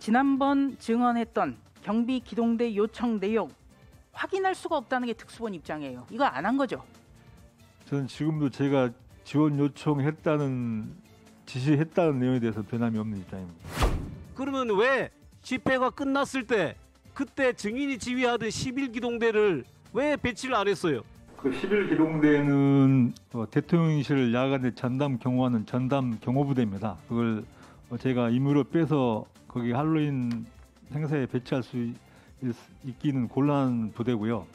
지난번 증언했던 경비기동대 요청 내용 확인할 수가 없다는 게 특수본 입장이에요. 이거 안 한 거죠? 저는 지금도 제가 지원 요청했다는 지시했다는 내용에 대해서 변함이 없는 입장입니다. 그러면 왜 집회가 끝났을 때 그때 증인이 지휘하던 11기동대를 왜 배치를 안 했어요? 그 11기동대는 대통령실을 야간에 전담 경호하는 전담 경호부대입니다. 그걸 제가 임의로 빼서 거기 할로윈 행사에 배치할 수 있기는 곤란한 부대고요.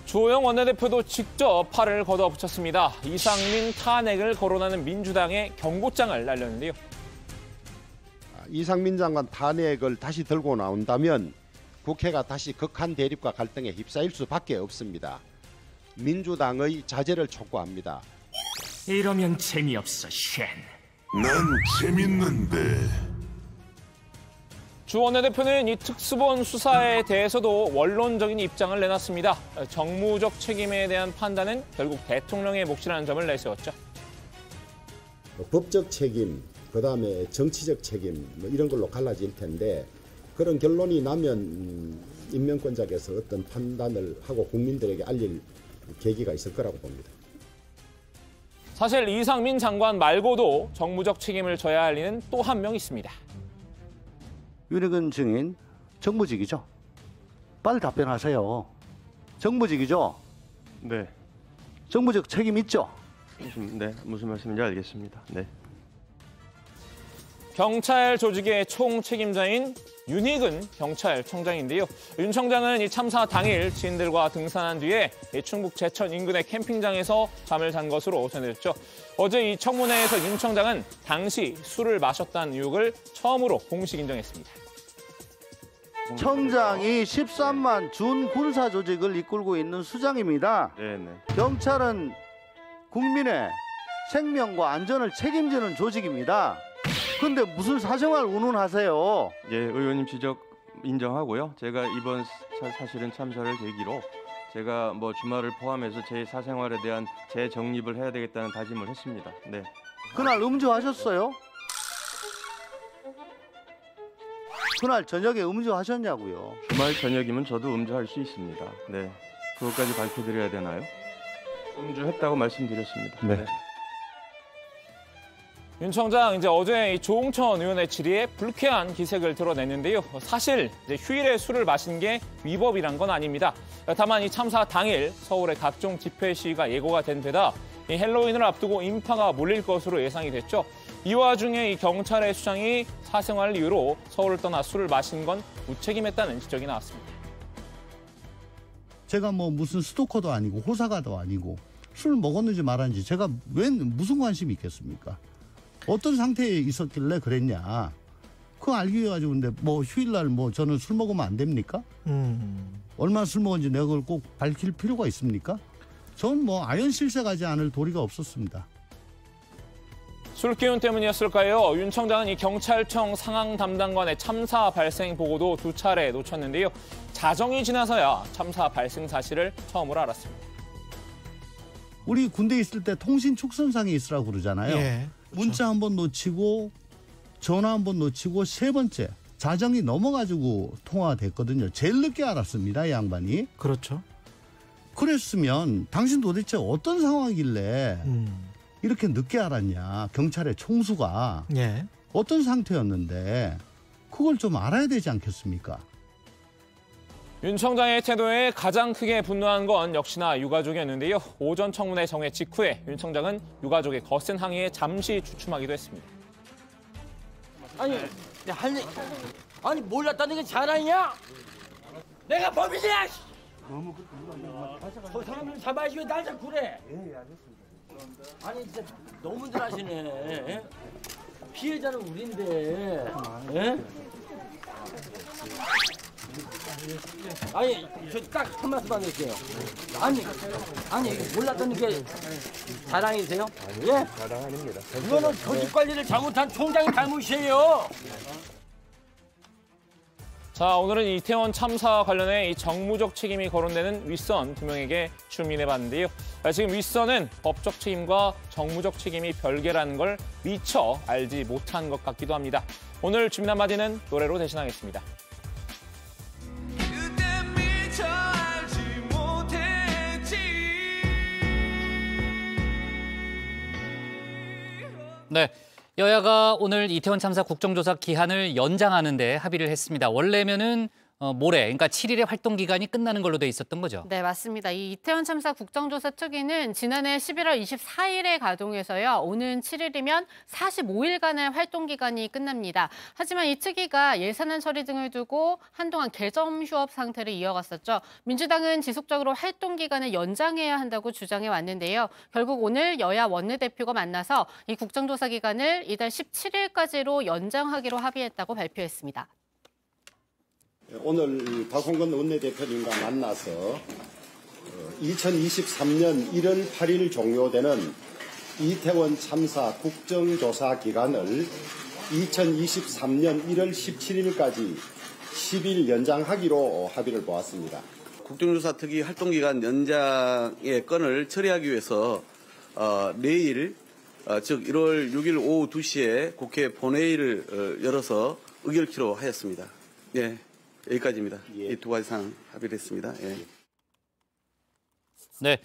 주호영 원내대표도 직접 팔을 걷어붙였습니다. 이상민 탄핵을 거론하는 민주당의 경고장을 날렸는데요. 이상민 장관 탄핵을 다시 들고 나온다면 국회가 다시 극한 대립과 갈등에 휩싸일 수밖에 없습니다. 민주당의 자제를 촉구합니다. 이러면 재미없어, 쉔. 난 재밌는데. 주 원내대표는 이 특수본 수사에 대해서도 원론적인 입장을 내놨습니다. 정무적 책임에 대한 판단은 결국 대통령의 몫이라는 점을 내세웠죠. 법적 책임, 그다음에 정치적 책임 이런 걸로 갈라질 텐데 그런 결론이 나면 임명권자께서 어떤 판단을 하고 국민들에게 알릴 계기가 있을 거라고 봅니다. 사실 이상민 장관 말고도 정무적 책임을 져야 할 이는 또 한 명 있습니다. 윤핵은 증인 정무직이죠. 빨리 답변하세요. 정무직이죠. 네. 정무적 책임 있죠. 네, 무슨 말씀인지 알겠습니다. 네. 경찰 조직의 총책임자인 윤희근 경찰청장인데요. 윤 청장은 이 참사 당일 지인들과 등산한 뒤에 충북 제천 인근의 캠핑장에서 잠을 잔 것으로 전해졌죠. 어제 이 청문회에서 윤 청장은 당시 술을 마셨다는 의혹을 처음으로 공식 인정했습니다. 청장이 13만 준 군사 조직을 이끌고 있는 수장입니다. 네네. 경찰은 국민의 생명과 안전을 책임지는 조직입니다. 근데 무슨 사생활 운운하세요? 예, 의원님 지적 인정하고요. 제가 이번 사실은 참사를 계기로 제가 뭐 주말을 포함해서 제 사생활에 대한 재정립을 해야 되겠다는 다짐을 했습니다. 네. 그날 음주하셨어요? 그날 저녁에 음주하셨냐고요? 주말 저녁이면 저도 음주할 수 있습니다. 네. 그것까지 밝혀드려야 되나요? 음주했다고 말씀드렸습니다. 네. 윤 청장 이제 어제 이 조홍천 의원의 질의에 불쾌한 기색을 드러냈는데요. 사실 이제 휴일에 술을 마신 게 위법이란 건 아닙니다. 다만 이 참사 당일 서울의 각종 집회 시위가 예고가 된 데다 이 헬로윈을 앞두고 인파가 몰릴 것으로 예상이 됐죠. 이 와중에 이 경찰의 수장이 사생활 이유로 서울을 떠나 술을 마신 건 무책임했다는 지적이 나왔습니다. 제가 뭐 무슨 스토커도 아니고 호사가도 아니고 술 먹었는지 말았는지 제가 왜 무슨 관심이 있겠습니까? 어떤 상태에 있었길래 그랬냐. 그거 알기 위해 가지고 근데 뭐 휴일날 뭐 저는 술 먹으면 안 됩니까? 얼마나 술 먹었는지 내가 그걸 꼭 밝힐 필요가 있습니까? 전 뭐 아연 실색하지 않을 도리가 없었습니다. 술 기운 때문이었을까요? 윤 청장은 이 경찰청 상황 담당관의 참사 발생 보고도 2차례 놓쳤는데요. 자정이 지나서야 참사 발생 사실을 처음으로 알았습니다. 우리 군대에 있을 때 통신 축선상에 있으라고 그러잖아요. 예, 그렇죠. 문자 한 번 놓치고 전화 한 번 놓치고 세 번째 자정이 넘어가지고 통화가 됐거든요. 제일 늦게 알았습니다, 이 양반이. 그렇죠. 그랬으면 당신 도대체 어떤 상황이길래 이렇게 늦게 알았냐. 경찰의 총수가 예. 어떤 상태였는데 그걸 좀 알아야 되지 않겠습니까? 윤 청장의 태도에 가장 크게 분노한 건 역시나 유가족이었는데요. 오전 청문회 정회 직후에 윤 청장은 유가족의 거센 항의에 잠시 주춤하기도 했습니다. 아니, 아니 몰랐다는 게 자랑이야? 내가 범인이야! 저 사람을 잡아야지 왜 날 자꾸 그래? 예, 알겠습니다. 아니 진짜 너무들 하시네. 피해자는 우린데. 예? 아니 저 딱 한 말씀 드릴게요. 아니 몰랐다는 게 자랑이세요? 예? 자랑 아닙니다. 이거는 조직 관리를 잘못한 총장의 잘못이에요. 자, 오늘은 이태원 참사 관련해 이 정무적 책임이 거론되는 윗선 2명에게 출민해봤는데요. 지금 윗선은 법적 책임과 정무적 책임이 별개라는 걸 미처 알지 못한 것 같기도 합니다. 오늘 주민 한마디는 노래로 대신하겠습니다. 네. 여야가 오늘 이태원 참사 국정조사 기한을 연장하는 데 합의를 했습니다. 원래면은 모레, 그러니까 7일에 활동 기간이 끝나는 걸로 돼 있었던 거죠. 네, 맞습니다. 이 이태원 참사 국정조사 특위는 지난해 11월 24일에 가동해서요. 오는 7일이면 45일간의 활동 기간이 끝납니다. 하지만 이 특위가 예산안 처리 등을 두고 한동안 개점 휴업 상태를 이어갔었죠. 민주당은 지속적으로 활동 기간을 연장해야 한다고 주장해 왔는데요. 결국 오늘 여야 원내대표가 만나서 이 국정조사 기간을 이달 17일까지로 연장하기로 합의했다고 발표했습니다. 오늘 박홍근 원내대표님과 만나서 2023년 1월 8일 종료되는 이태원 참사 국정조사 기간을 2023년 1월 17일까지 10일 연장하기로 합의를 보았습니다. 국정조사 특위 활동기간 연장의 건을 처리하기 위해서 내일 즉 1월 6일 오후 2시에 국회 본회의를 열어서 의결키로 하였습니다. 네. 여기까지입니다. 이 두 가지 사항 합의를 했습니다. 예. 네.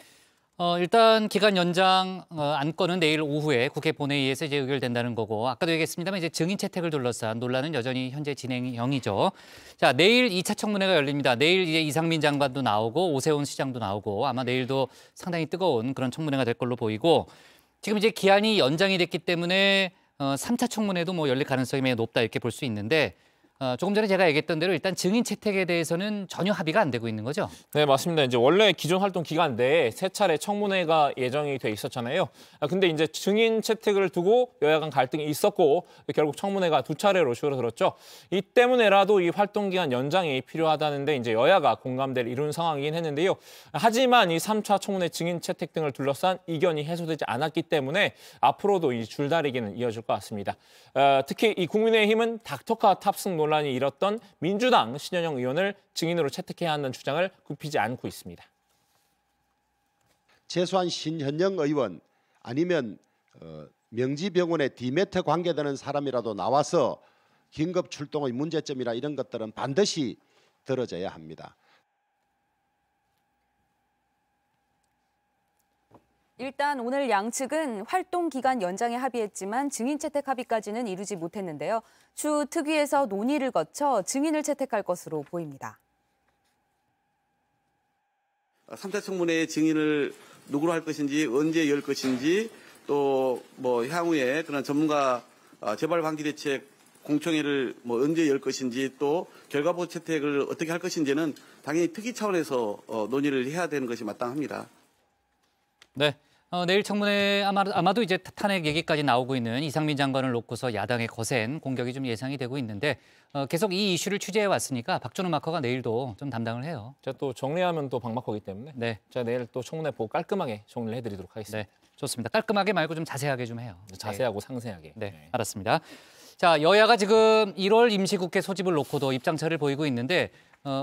일단 기간 연장 안건은 내일 오후에 국회 본회의에서 이제 의결된다는 거고, 아까도 얘기했습니다만 이제 증인 채택을 둘러싼 논란은 여전히 현재 진행형이죠. 자, 내일 2차 청문회가 열립니다. 내일 이제 이상민 장관도 나오고 오세훈 시장도 나오고 아마 내일도 상당히 뜨거운 그런 청문회가 될 걸로 보이고, 지금 이제 기한이 연장이 됐기 때문에 3차 청문회도 뭐 열릴 가능성이 매우 높다 이렇게 볼 수 있는데, 조금 전에 제가 얘기했던 대로 일단 증인 채택에 대해서는 전혀 합의가 안 되고 있는 거죠? 네, 맞습니다. 이제 원래 기존 활동 기간 내에 3차례 청문회가 예정이 돼 있었잖아요. 근데 이제 증인 채택을 두고 여야 간 갈등이 있었고 결국 청문회가 2차례로 줄어들었죠. 이 때문에라도 이 활동 기간 연장이 필요하다는데 이제 여야가 공감대를 이룬 상황이긴 했는데요. 하지만 이 3차 청문회 증인 채택 등을 둘러싼 이견이 해소되지 않았기 때문에 앞으로도 이 줄다리기는 이어질 것 같습니다. 특히 이 국민의힘은 닥터카 탑승 논란이 일었던 민주당 신현영 의원을 증인으로 채택해야 한다는 주장을 굽히지 않고 있습니다. 최소한 신현영 의원 아니면 명지병원에 디메트 관계되는 사람이라도 나와서 긴급 출동의 문제점이나 이런 것들은 반드시 들어져야 합니다. 일단 오늘 양측은 활동 기간 연장에 합의했지만 증인 채택 합의까지는 이루지 못했는데요. 추후 특위에서 논의를 거쳐 증인을 채택할 것으로 보입니다. 3차 청문회의 증인을 누구로 할 것인지, 언제 열 것인지, 또 뭐 향후에 그런 전문가 재발 방지 대책 공청회를 뭐 언제 열 것인지, 또 결과보 채택을 어떻게 할 것인지는 당연히 특위 차원에서 논의를 해야 되는 것이 마땅합니다. 네. 내일 청문회 아마도 이제 탄핵 얘기까지 나오고 있는 이상민 장관을 놓고서 야당의 거센 공격이 좀 예상이 되고 있는데 계속 이 이슈를 취재해 왔으니까 박준호 마커가 내일도 좀 담당을 해요. 제가 또 정리하면 또 박마커기 때문에 네. 제가 내일 또 청문회 보고 깔끔하게 정리를 해드리도록 하겠습니다. 네, 좋습니다. 깔끔하게 말고 좀 자세하게 좀 해요. 자세하고 상세하게. 네, 알았습니다. 자, 여야가 지금 1월 임시국회 소집을 놓고도 입장차를 보이고 있는데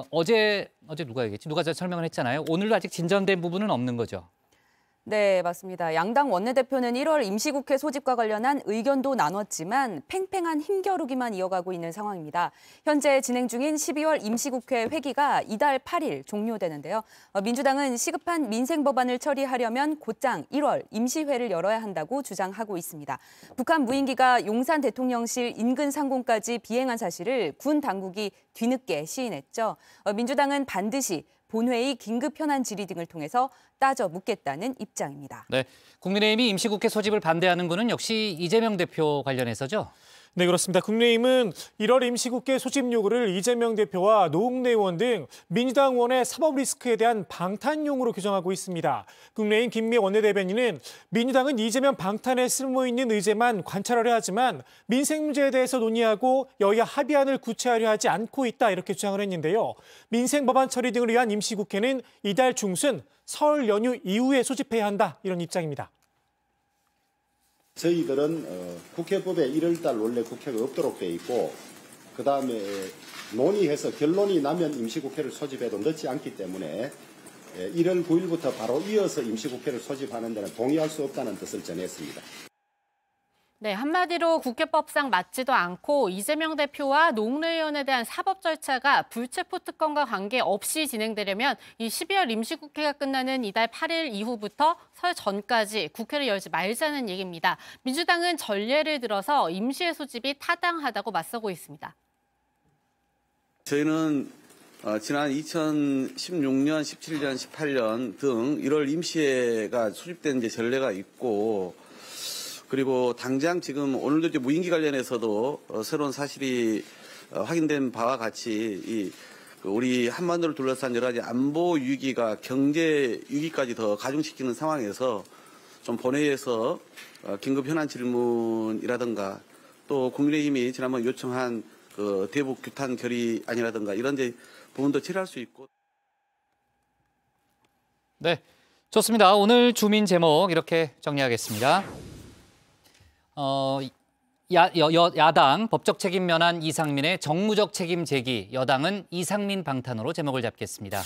어제 누가 얘기했지? 누가 설명을 했잖아요. 오늘도 아직 진전된 부분은 없는 거죠. 네, 맞습니다. 양당 원내대표는 1월 임시국회 소집과 관련한 의견도 나눴지만 팽팽한 힘겨루기만 이어가고 있는 상황입니다. 현재 진행 중인 12월 임시국회 회기가 이달 8일 종료되는데요. 민주당은 시급한 민생 법안을 처리하려면 곧장 1월 임시회를 열어야 한다고 주장하고 있습니다. 북한 무인기가 용산 대통령실 인근 상공까지 비행한 사실을 군 당국이 뒤늦게 시인했죠. 민주당은 반드시 본회의 긴급 현안 질의 등을 통해서 따져 묻겠다는 입장입니다. 네, 국민의힘이 임시국회 소집을 반대하는 것은 역시 이재명 대표 관련해서죠? 네, 그렇습니다. 국민의힘은 1월 임시국회 소집 요구를 이재명 대표와 노웅래 의원 등 민주당 의원의 사법 리스크에 대한 방탄용으로 규정하고 있습니다. 국민의힘 김미애 원내대변인은 민주당은 이재명 방탄에 쓸모있는 의제만 관찰하려 하지만 민생 문제에 대해서 논의하고 여야 합의안을 구체화하려 하지 않고 있다 이렇게 주장을 했는데요. 민생 법안 처리 등을 위한 임시국회는 이달 중순 설 연휴 이후에 소집해야 한다 이런 입장입니다. 저희들은 국회법에 1월달 원래 국회가 없도록 돼 있고 그다음에 논의해서 결론이 나면 임시국회를 소집해도 늦지 않기 때문에 1월 9일부터 바로 이어서 임시국회를 소집하는 데는 동의할 수 없다는 뜻을 전했습니다. 네, 한마디로 국회법상 맞지도 않고 이재명 대표와 노웅래 의원에 대한 사법 절차가 불체포 특권과 관계없이 진행되려면 이 12월 임시국회가 끝나는 이달 8일 이후부터 설 전까지 국회를 열지 말자는 얘기입니다. 민주당은 전례를 들어서 임시회 소집이 타당하다고 맞서고 있습니다. 저희는 지난 2016년, 17년, 18년 등 1월 임시회가 소집된 이제 전례가 있고 그리고 당장 지금 오늘도 이제 무인기 관련해서도 새로운 사실이 확인된 바와 같이 우리 한반도를 둘러싼 여러 가지 안보 위기가 경제 위기까지 더 가중시키는 상황에서 좀 본회의에서 긴급 현안 질문이라든가 또 국민의힘이 지난번 요청한 그 대북 규탄 결의안이라든가 이런 데 부분도 처리할 수 있고. 네, 좋습니다. 오늘 주민 제목 이렇게 정리하겠습니다. 야당 법적 책임 면한 이상민의 정무적 책임 제기, 여당은 이상민 방탄으로 제목을 잡겠습니다.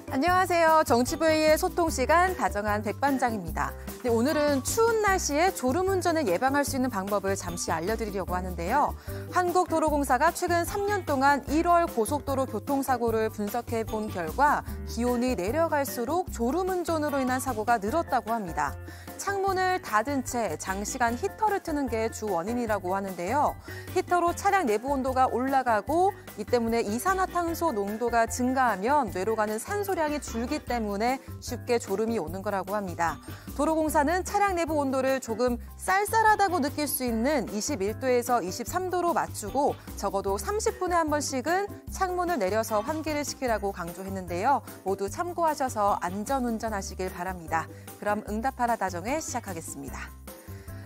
안녕하세요. 정치부회의의 소통 시간 다정한 백반장입니다. 네, 오늘은 추운 날씨에 졸음운전을 예방할 수 있는 방법을 잠시 알려드리려고 하는데요. 한국도로공사가 최근 3년 동안 1월 고속도로 교통사고를 분석해 본 결과 기온이 내려갈수록 졸음운전으로 인한 사고가 늘었다고 합니다. 창문을 닫은 채 장시간 히터를 트는 게 주 원인이라고 하는데요. 히터로 차량 내부 온도가 올라가고 이 때문에 이산화탄소 농도가 증가하면 뇌로 가는 산소량이 줄기 때문에 쉽게 졸음이 오는 거라고 합니다. 도로공사는 차량 내부 온도를 조금 쌀쌀하다고 느낄 수 있는 21도에서 23도로 맞추고 적어도 30분에 한 번씩은 창문을 내려서 환기를 시키라고 강조했는데요. 모두 참고하셔서 안전운전하시길 바랍니다. 그럼 응답하라 다정에 시작하겠습니다.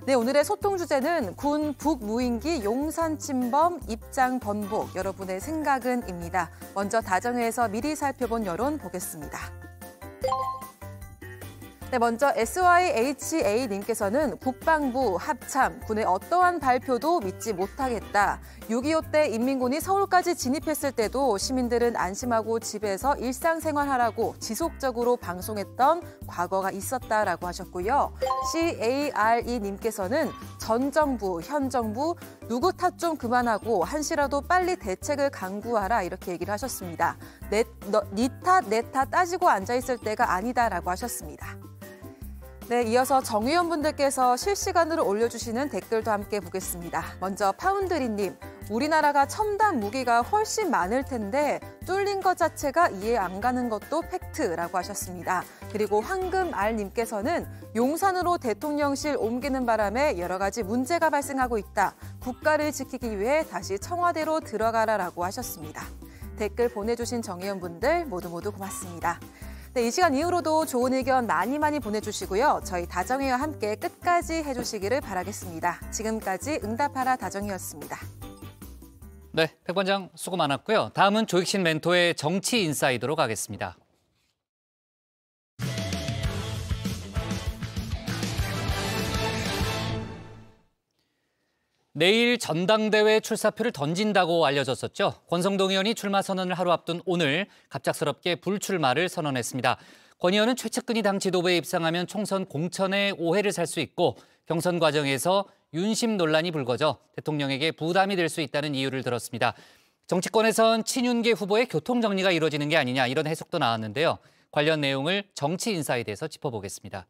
네, 오늘의 소통 주제는 군 북무인기 용산 침범 입장 번복, 여러분의 생각은입니다. 먼저 다정회에서 미리 살펴본 여론 보겠습니다. 네, 먼저 SYHA님께서는 국방부, 합참, 군의 어떠한 발표도 믿지 못하겠다. 6.25 때 인민군이 서울까지 진입했을 때도 시민들은 안심하고 집에서 일상생활하라고 지속적으로 방송했던 과거가 있었다라고 하셨고요. CARE님께서는 전 정부, 현 정부 누구 탓 좀 그만하고 한시라도 빨리 대책을 강구하라 이렇게 얘기를 하셨습니다. 니 탓, 내 탓 따지고 앉아있을 때가 아니다라고 하셨습니다. 네, 이어서 정 의원분들께서 실시간으로 올려주시는 댓글도 함께 보겠습니다. 먼저 파운드리님, 우리나라가 첨단 무기가 훨씬 많을 텐데 뚫린 것 자체가 이해 안 가는 것도 팩트라고 하셨습니다. 그리고 황금알님께서는 용산으로 대통령실 옮기는 바람에 여러 가지 문제가 발생하고 있다. 국가를 지키기 위해 다시 청와대로 들어가라라고 하셨습니다. 댓글 보내주신 정 의원분들 모두 고맙습니다. 네, 이 시간 이후로도 좋은 의견 많이 보내주시고요. 저희 다정회와 함께 끝까지 해주시기를 바라겠습니다. 지금까지 응답하라 다정이었습니다. 네, 백반장 수고 많았고요. 다음은 조익신 멘토의 정치 인사이드로 가겠습니다. 내일 전당대회 출사표를 던진다고 알려졌었죠. 권성동 의원이 출마 선언을 하루 앞둔 오늘 갑작스럽게 불출마를 선언했습니다. 권 의원은 최측근이 당 지도부에 입상하면 총선 공천에 오해를 살 수 있고 경선 과정에서 윤심 논란이 불거져 대통령에게 부담이 될 수 있다는 이유를 들었습니다. 정치권에선 친윤계 후보의 교통정리가 이루어지는 게 아니냐 이런 해석도 나왔는데요. 관련 내용을 정치 인사이드에서 짚어보겠습니다.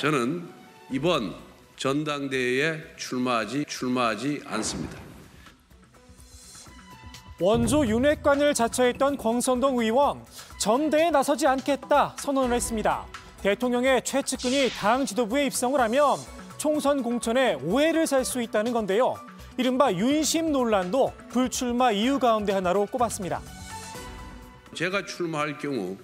저는 이번 전당대회에 출마하지 않습니다. 원조 윤핵관을 자처했던 권선동 의원, 전대에 나서지 않겠다 선언을 했습니다. 대통령의 최측근이 당 지도부에 입성을 하면 총선 공천에 오해를 살 수 있다는 건데요. 이른바 윤심 논란도 불출마 이유 가운데 하나로 꼽았습니다. 제가 출마할 경우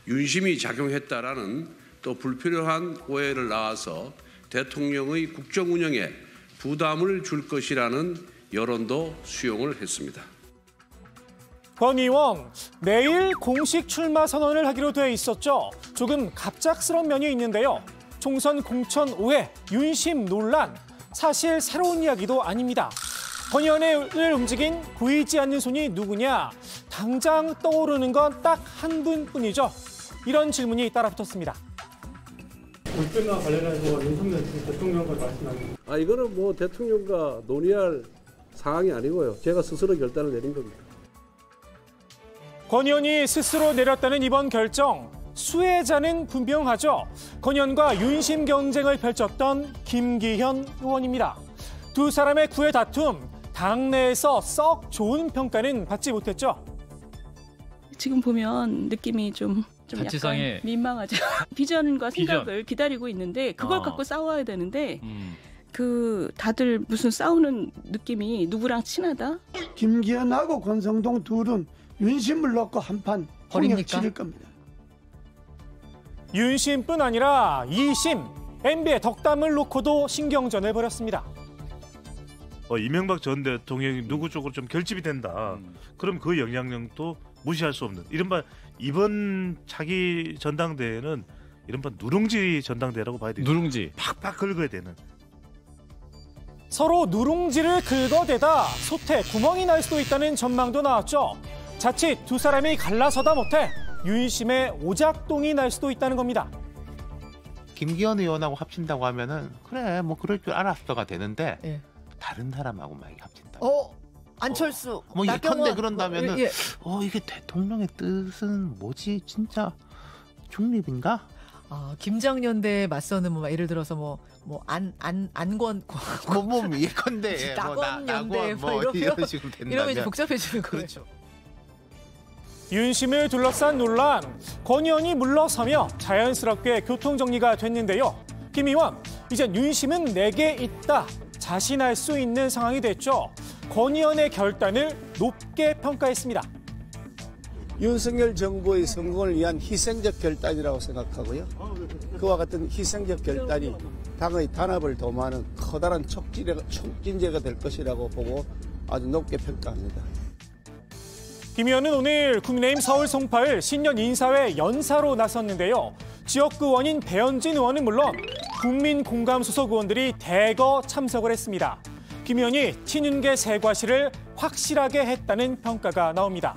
윤심이 작용했다라는 또 불필요한 오해를 낳아서 대통령의 국정 운영에 부담을 줄 것이라는 여론도 수용을 했습니다. 권 의원, 내일 공식 출마 선언을 하기로 돼 있었죠. 조금 갑작스러운 면이 있는데요. 총선 공천 오해, 윤심 논란, 사실 새로운 이야기도 아닙니다. 권 의원을 움직인 보이지 않는 손이 누구냐? 당장 떠오르는 건 딱 한 분뿐이죠. 이런 질문이 따라붙었습니다. 불출마 관련해서 윤석열 대통령과 말씀하셨습니다. 이거는 뭐 대통령과 논의할 상황이 아니고요. 제가 스스로 결단을 내린 겁니다. 권 의원이 스스로 내렸다는 이번 결정, 수혜자는 분명하죠. 권 의원과 윤심 경쟁을 펼쳤던 김기현 의원입니다. 두 사람의 구애 다툼, 당내에서 썩 좋은 평가는 받지 못했죠. 지금 보면 느낌이 좀 약간 민망하죠. 비전과 생각을 기다리고 있는데 그걸 갖고 싸워야 되는데 다들 무슨 싸우는 느낌이 누구랑 친하다? 김기현하고 권성동 둘은 윤심을 놓고 한판 공약 치를 겁니다. 윤심뿐 아니라 이심, MB의 덕담을 놓고도 신경전을 벌였습니다. 이명박 전 대통령이 누구 쪽으로 좀 결집이 된다. 그럼 그 영향력도 무시할 수 없는. 이른바 이번 차기 전당대회는 이른바 누룽지 전당대회라고 봐야 돼요. 누룽지. 팍팍 긁어야 되는. 서로 누룽지를 긁어대다 솥에 구멍이 날 수도 있다는 전망도 나왔죠. 자칫 두 사람이 갈라서다 못해 윤심의 오작동이 날 수도 있다는 겁니다. 김기현 의원하고 합친다고 하면은 그래 뭐 그럴 줄 알았어가 되는데 예. 다른 사람하고 만약에 합친다. 안철수, 뭐 예컨대 그런다면은 예. 이게 대통령의 뜻은 뭐지 진짜 중립인가? 김장연대에 맞서는 뭐 예를 들어서 안권 뭐 예컨대 낙원연대 이런 식으로 된다면 이러면 이제 복잡해지는 거예요. 그렇죠. 윤심을 둘러싼 논란, 권 의원이 물러서며 자연스럽게 교통정리가 됐는데요. 김 의원, 이제 윤심은 내게 있다, 자신할 수 있는 상황이 됐죠. 권 의원의 결단을 높게 평가했습니다. 윤석열 정부의 성공을 위한 희생적 결단이라고 생각하고요. 그와 같은 희생적 결단이 당의 단합을 도모하는 커다란 촉진제가 될 것이라고 보고 아주 높게 평가합니다. 김 의원은 오늘 국민의힘 서울 송파을 신년 인사회 연사로 나섰는데요. 지역구 의원인 배현진 의원은 물론 국민 공감 소속 의원들이 대거 참석을 했습니다. 김 의원이 친윤계 세과시를 확실하게 했다는 평가가 나옵니다.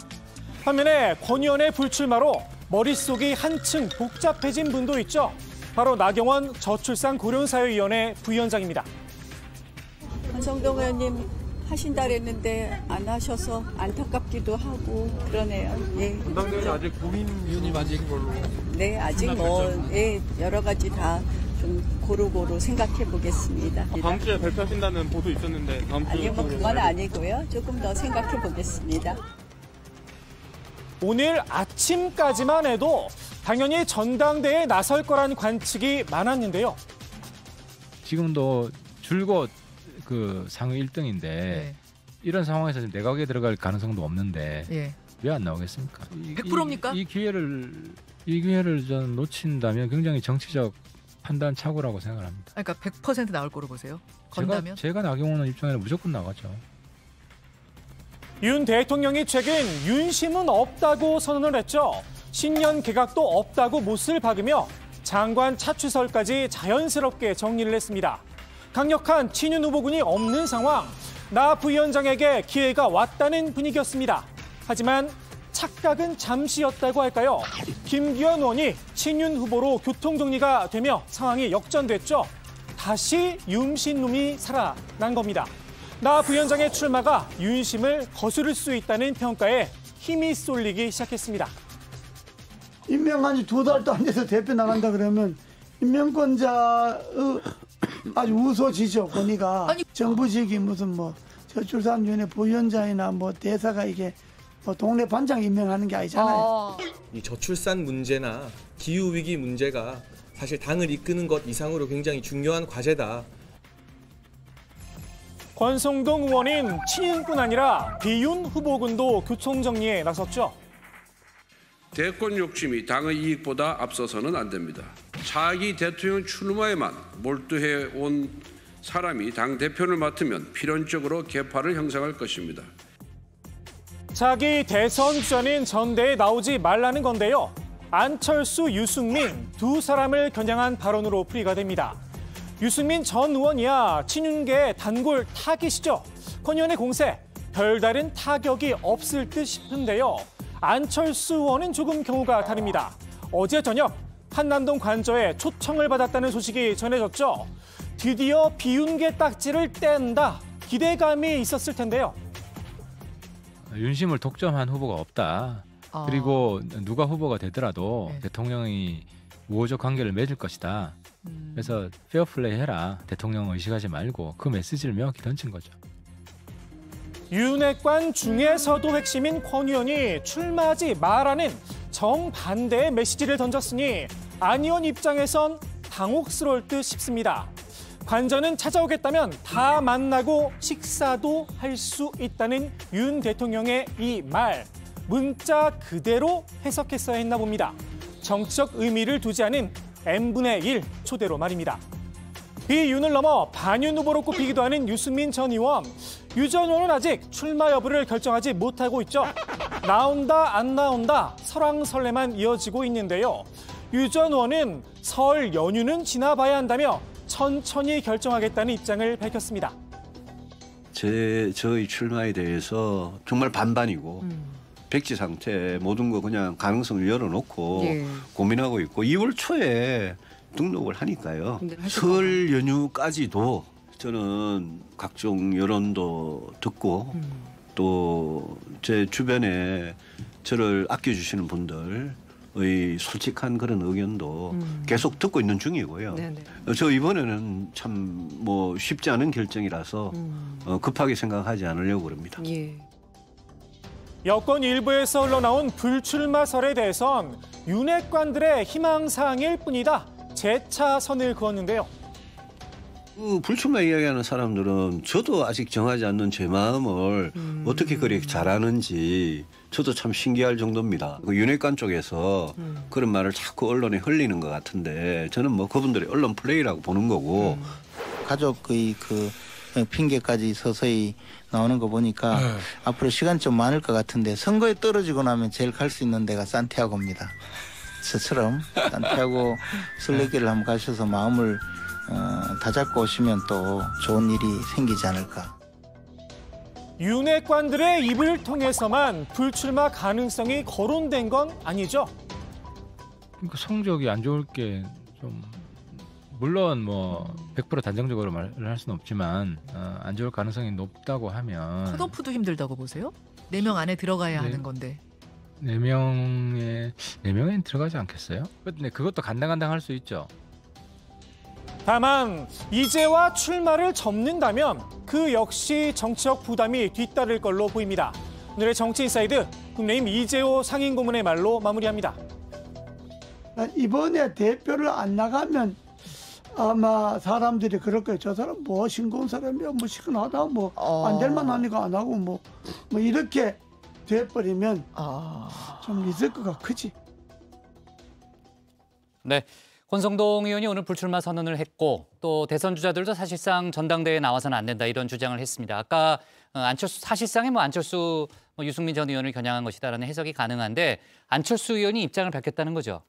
반면에 권 의원의 불출마로 머릿속이 한층 복잡해진 분도 있죠. 바로 나경원 저출산고령사회위원회 부위원장입니다. 권성동 의원님 하신다 그랬는데 안 하셔서 안타깝기도 하고 그러네요. 예. 전당대회 아직 고민이 많은 걸로. 네, 아직 여러 가지 다 좀 고루고루 생각해 보겠습니다. 다음 주에 발표하신다는 보도 있었는데 다음 주에 아니요, 그건 아니고요. 조금 더 생각해 보겠습니다. 오늘 아침까지만 해도 당연히 전당대회에 나설 거란 관측이 많았는데요. 지금도 줄곧 상위 1등인데 이런 상황에서 지금 내각에 들어갈 가능성도 없는데 왜 안 나오겠습니까? 100%입니까? 이 기회를 전 놓친다면 굉장히 정치적 판단 착오라고 생각합니다. 그러니까 100% 나올 거로 보세요? 건다면? 제가 나경원 입장에는 무조건 나가죠. 윤 대통령이 최근 윤심은 없다고 선언을 했죠. 신년 개각도 없다고 못을 박으며 장관 차출설까지 자연스럽게 정리를 했습니다. 강력한 친윤 후보군이 없는 상황, 나 부위원장에게 기회가 왔다는 분위기였습니다. 하지만 착각은 잠시였다고 할까요? 김기현 의원이 친윤 후보로 교통정리가 되며 상황이 역전됐죠. 다시 윤심놈이 살아난 겁니다. 나 부위원장의 출마가 윤심을 거스를 수 있다는 평가에 힘이 쏠리기 시작했습니다. 임명한 지 2달도 안 돼서 대표 나간다 그러면 임명권자의 아주 우소지죠. 보니까 정부직이 무슨 뭐 저출산위원회 부위원장이나 뭐 대사가 이게 뭐 동네 반장 임명하는 게 아니잖아요. 이 저출산 문제나 기후 위기 문제가 사실 당을 이끄는 것 이상으로 굉장히 중요한 과제다. 권성동 의원인 친윤뿐 아니라 비윤 후보군도 교통정리에 나섰죠. 대권 욕심이 당의 이익보다 앞서서는 안 됩니다. 차기 대통령 출마에만 몰두해 온 사람이 당 대표를 맡으면 필연적으로 계파를 형성할 것입니다. 자기 대선 주자는 전대에 나오지 말라는 건데요. 안철수, 유승민 두 사람을 겨냥한 발언으로 풀이가 됩니다. 유승민 전 의원이야 친윤계 단골 타깃이죠. 권 의원의 공세, 별다른 타격이 없을 듯 싶은데요. 안철수 의원은 조금 경우가 다릅니다. 어제 저녁 한남동 관저에 초청을 받았다는 소식이 전해졌죠. 드디어 비윤계 딱지를 뗀다. 기대감이 있었을 텐데요. 윤심을 독점한 후보가 없다. 그리고 누가 후보가 되더라도 대통령이 우호적 관계를 맺을 것이다. 그래서 페어플레이 해라. 대통령 의식하지 말고 그 메시지를 명확히 던진 거죠. 윤핵관 중에서도 핵심인 권 의원이 출마하지 말라는 정반대의 메시지를 던졌으니 안 의원 입장에선 당혹스러울 듯 싶습니다. 관저는 찾아오겠다면 다 만나고 식사도 할 수 있다는 윤 대통령의 이 말, 문자 그대로 해석했어야 했나 봅니다. 정치적 의미를 두지 않은 n분의 1 초대로 말입니다. 비윤을 넘어 반윤 후보로 꼽히기도 하는 유승민 전 의원. 유 전 의원은 아직 출마 여부를 결정하지 못하고 있죠. 나온다 안 나온다 설왕설래만 이어지고 있는데요. 유 전 의원은 설 연휴는 지나봐야 한다며 천천히 결정하겠다는 입장을 밝혔습니다. 저희 출마에 대해서 정말 반반이고 백지 상태 모든 거 그냥 가능성을 열어놓고 고민하고 있고 2월 초에 등록을 하니까요. 설 연휴까지도 저는 각종 여론도 듣고 또 제 주변에 저를 아껴주시는 분들의 솔직한 그런 의견도 계속 듣고 있는 중이고요. 저 이번에는 참 뭐 쉽지 않은 결정이라서 급하게 생각하지 않으려고 그럽니다. 여권 일부에서 흘러나온 불출마설에 대해선 윤핵관들의 희망사항일 뿐이다. 재차 선을 그었는데요. 불출마 이야기하는 사람들은 저도 아직 정하지 않는 제 마음을 어떻게 그렇게 잘하는지 저도 참 신기할 정도입니다. 윤핵관 쪽에서 그런 말을 자꾸 언론에 흘리는 것 같은데 저는 뭐 그분들의 언론 플레이라고 보는 거고 가족의 그 핑계까지 서서히 나오는 거 보니까 앞으로 시간 좀 많을 것 같은데 선거에 떨어지고 나면 제일 갈 수 있는 데가 산티아고입니다. 저처럼 산티아고 순례길을 한번 가셔서 마음을 다잡고 오시면 또 좋은 일이 생기지 않을까. 윤핵관들의 입을 통해서만 불출마 가능성이 거론된 건 아니죠? 그러니까 성적이 안 좋을 게 좀 물론 뭐 100% 단정적으로 말을 할 수는 없지만 안 좋을 가능성이 높다고 하면 컷오프도 힘들다고 보세요? 4명 안에 들어가야 하는 건데. 4명엔 들어가지 않겠어요? 근데 그것도 간당간당할 수 있죠. 다만 이제와 출마를 접는다면 그 역시 정치적 부담이 뒤따를 걸로 보입니다. 오늘의 정치인사이드 국민의힘 이재호 상임고문의 말로 마무리합니다. 이번에 대표를 안 나가면 아마 사람들이 그럴 거예요. 저 사람 뭐 싱거운 사람이야, 뭐 시큰하다, 뭐 안 될 만하니까 안 하고 뭐 이렇게 돼버리면 좀 리스크가 크지. 네. 권성동 의원이 오늘 불출마 선언을 했고 또 대선 주자들도 사실상 전당대회에 나와서는 안 된다 이런 주장을 했습니다. 아까 안철수 사실상의 안철수 유승민 전 의원을 겨냥한 것이다라는 해석이 가능한데 안철수 의원이 입장을 밝혔다는 거죠.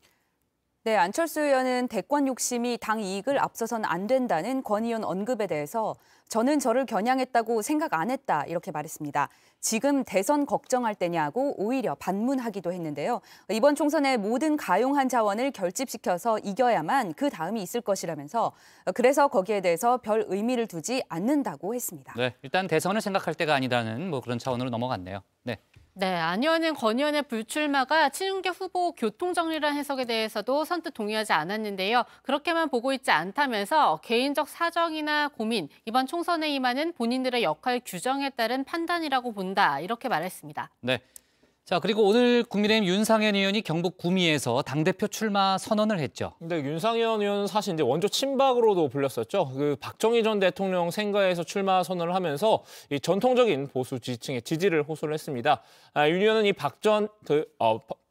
네, 안철수 의원은 대권 욕심이 당 이익을 앞서선 안 된다는 권 의원 언급에 대해서 저는 저를 겨냥했다고 생각 안 했다 이렇게 말했습니다. 지금 대선 걱정할 때냐고 오히려 반문하기도 했는데요. 이번 총선에 모든 가용한 자원을 결집시켜서 이겨야만 그 다음이 있을 것이라면서 그래서 거기에 대해서 별 의미를 두지 않는다고 했습니다. 네, 일단 대선을 생각할 때가 아니다는 그런 차원으로 넘어갔네요. 네. 네, 안 의원은 권 의원의 불출마가 친윤계 후보 교통정리라는 해석에 대해서도 선뜻 동의하지 않았는데요. 그렇게만 보고 있지 않다면서 개인적 사정이나 고민, 이번 총선에 임하는 본인들의 역할 규정에 따른 판단이라고 본다, 이렇게 말했습니다. 네. 자, 그리고 오늘 국민의힘 윤상현 의원이 경북 구미에서 당대표 출마 선언을 했죠. 근데 윤상현 의원은 사실 이제 원조 친박으로도 불렸었죠. 그 박정희 전 대통령 생가에서 출마 선언을 하면서 이 전통적인 보수 지지층의 지지를 호소를 했습니다. 윤 의원은 이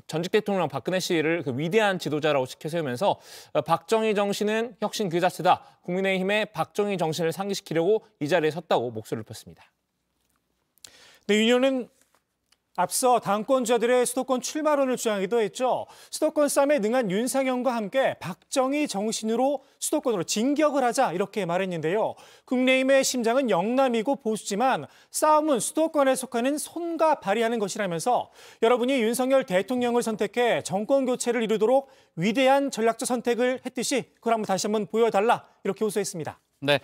전직 대통령 박근혜 씨를 그 위대한 지도자라고 지켜 세우면서 박정희 정신은 혁신 그 자체다. 국민의힘의 박정희 정신을 상기시키려고 이 자리에 섰다고 목소리를 폈습니다. 네, 윤 의원은 앞서 당권자들의 수도권 출마론을 주장하기도 했죠. 수도권 싸움에 능한 윤상현과 함께 박정희 정신으로 수도권으로 진격을 하자, 이렇게 말했는데요. 국민의힘의 심장은 영남이고 보수지만 싸움은 수도권에 속하는 손과 발휘하는 것이라면서 여러분이 윤석열 대통령을 선택해 정권 교체를 이루도록 위대한 전략적 선택을 했듯이 그걸 다시 한번 보여달라, 이렇게 호소했습니다. 네.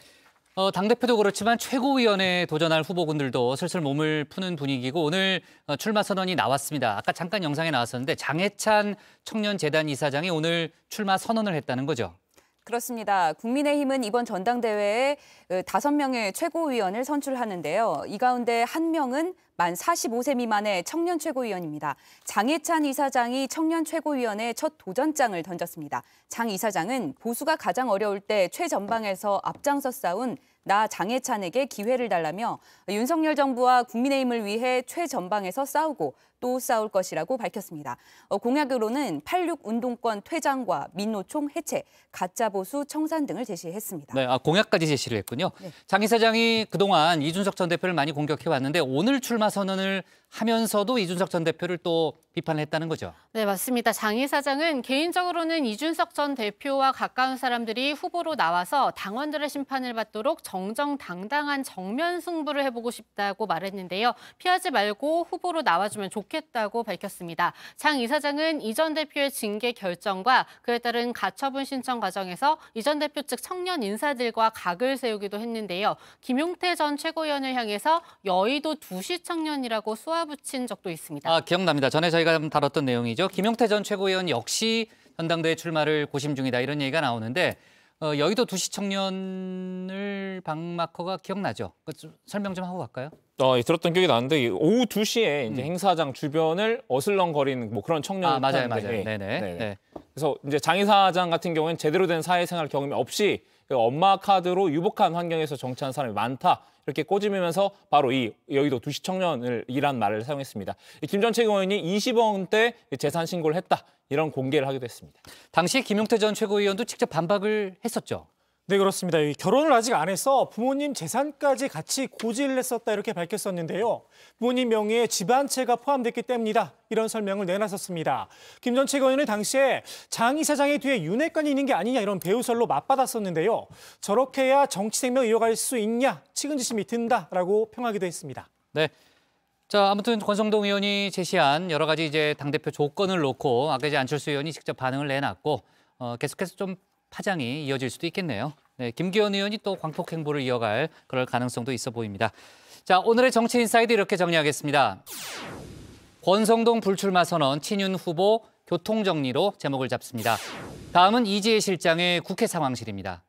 당대표도 그렇지만 최고위원회에 도전할 후보군들도 슬슬 몸을 푸는 분위기고 오늘 출마 선언이 나왔습니다. 아까 잠깐 영상에 나왔었는데 장해찬 청년재단 이사장이 오늘 출마 선언을 했다는 거죠. 그렇습니다. 국민의힘은 이번 전당대회에 5명의 최고위원을 선출하는데요. 이 가운데 1명은 만 45세 미만의 청년 최고위원입니다. 장해찬 이사장이 청년 최고위원의 첫 도전장을 던졌습니다. 장 이사장은 보수가 가장 어려울 때 최전방에서 앞장서 싸운 나 장해찬에게 기회를 달라며 윤석열 정부와 국민의힘을 위해 최전방에서 싸우고 또 싸울 것이라고 밝혔습니다. 공약으로는 86 운동권 퇴장과 민노총 해체, 가짜 보수 청산 등을 제시했습니다. 네, 공약까지 제시를 했군요. 네. 장 이사장이 그동안 이준석 전 대표를 많이 공격해왔는데 오늘 출마 선언을 하면서도 이준석 전 대표를 또 비판을 했다는 거죠. 네, 맞습니다. 장 이사장은 개인적으로는 이준석 전 대표와 가까운 사람들이 후보로 나와서 당원들의 심판을 받도록 정정당당한 정면 승부를 해보고 싶다고 말했는데요. 피하지 말고 후보로 나와주면 좋겠다고 밝혔습니다. 장 이사장은 이 전 대표의 징계 결정과 그에 따른 가처분 신청 과정에서 이 전 대표 측 청년 인사들과 각을 세우기도 했는데요. 김용태 전 최고위원을 향해서 여의도 두시 청년이라고 쏘아붙인 적도 있습니다. 기억납니다. 전에 저희가 다뤘던 내용이죠. 김용태 전 최고위원 역시 전당대회 출마를 고심 중이다, 이런 얘기가 나오는데 여의도 두시 청년을 박마커가 기억나죠? 좀 설명 좀 하고 갈까요? 들었던 기억이 나는데 오후 2시에 이제 행사장 주변을 어슬렁거리는 뭐 그런 청년. 맞아요. 네네. 그래서 이제 장 이사장 같은 경우에는 제대로 된 사회생활 경험이 없이 엄마 카드로 유복한 환경에서 정치하는 사람이 많다, 이렇게 꼬집으면서 바로 이 여의도 두시 청년을 이란 말을 사용했습니다. 김 전 최고위원이 20원대 재산 신고를 했다, 이런 공개를 하기도 했습니다. 당시 김용태 전 최고위원도 직접 반박을 했었죠. 네, 그렇습니다. 결혼을 아직 안 해서 부모님 재산까지 같이 고지를 했었다, 이렇게 밝혔었는데요. 부모님 명의의 집안채가 포함됐기 때문이다, 이런 설명을 내놨었습니다. 김 전 최고위원은 당시에 장 이사장의 뒤에 윤핵관이 있는 게 아니냐, 이런 배우설로 맞받았었는데요. 저렇게 해야 정치 생명 이어갈 수 있냐, 측은지심이 든다라고 평하기도 했습니다. 네. 자, 아무튼 권성동 의원이 제시한 여러 가지 이제 당대표 조건을 놓고 아까 이제 안철수 의원이 직접 반응을 내놨고 계속해서 좀 파장이 이어질 수도 있겠네요. 네, 김기현 의원이 또 광폭 행보를 이어갈 그럴 가능성도 있어 보입니다. 자, 오늘의 정치 인사이드 이렇게 정리하겠습니다. 권성동 불출마 선언, 친윤 후보 교통정리로 제목을 잡습니다. 다음은 이지혜 실장의 국회 상황실입니다.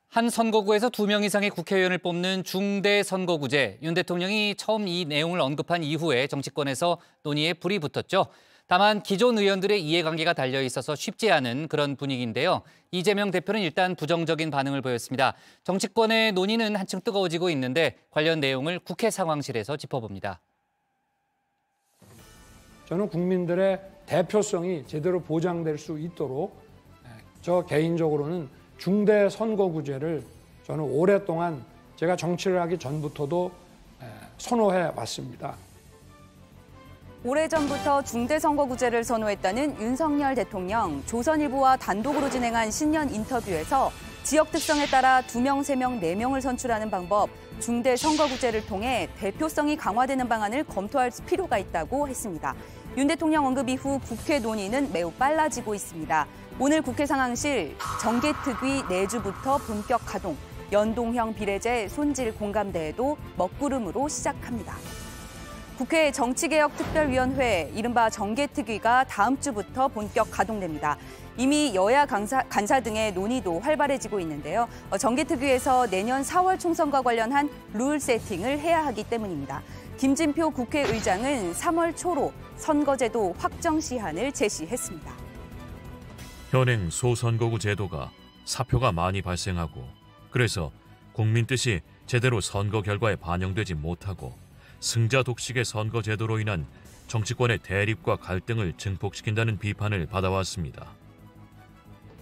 한 선거구에서 2명 이상의 국회의원을 뽑는 중대선거구제. 윤 대통령이 처음 이 내용을 언급한 이후에 정치권에서 논의에 불이 붙었죠. 다만 기존 의원들의 이해관계가 달려 있어서 쉽지 않은 그런 분위기인데요. 이재명 대표는 일단 부정적인 반응을 보였습니다. 정치권의 논의는 한층 뜨거워지고 있는데 관련 내용을 국회 상황실에서 짚어봅니다. 저는 국민들의 대표성이 제대로 보장될 수 있도록 저 개인적으로는 중대선거구제를 저는 오랫동안 제가 정치를 하기 전부터도 선호해 왔습니다. 오래전부터 중대선거구제를 선호했다는 윤석열 대통령. 조선일보와 단독으로 진행한 신년 인터뷰에서 지역 특성에 따라 2명, 3명, 4명을 선출하는 방법, 중대선거구제를 통해 대표성이 강화되는 방안을 검토할 필요가 있다고 했습니다. 윤 대통령 언급 이후 국회 논의는 매우 빨라지고 있습니다. 오늘 국회 상황실 정개특위 내주부터 본격 가동, 연동형 비례제 손질 공감대회도 먹구름으로 시작합니다. 국회 정치개혁특별위원회, 이른바 정개특위가 다음 주부터 본격 가동됩니다. 이미 여야 간사 등의 논의도 활발해지고 있는데요. 정개특위에서 내년 4월 총선과 관련한 룰 세팅을 해야 하기 때문입니다. 김진표 국회의장은 3월 초로 선거제도 확정 시한을 제시했습니다. 현행 소선거구 제도가 사표가 많이 발생하고 그래서 국민 뜻이 제대로 선거 결과에 반영되지 못하고 승자 독식의 선거 제도로 인한 정치권의 대립과 갈등을 증폭시킨다는 비판을 받아왔습니다.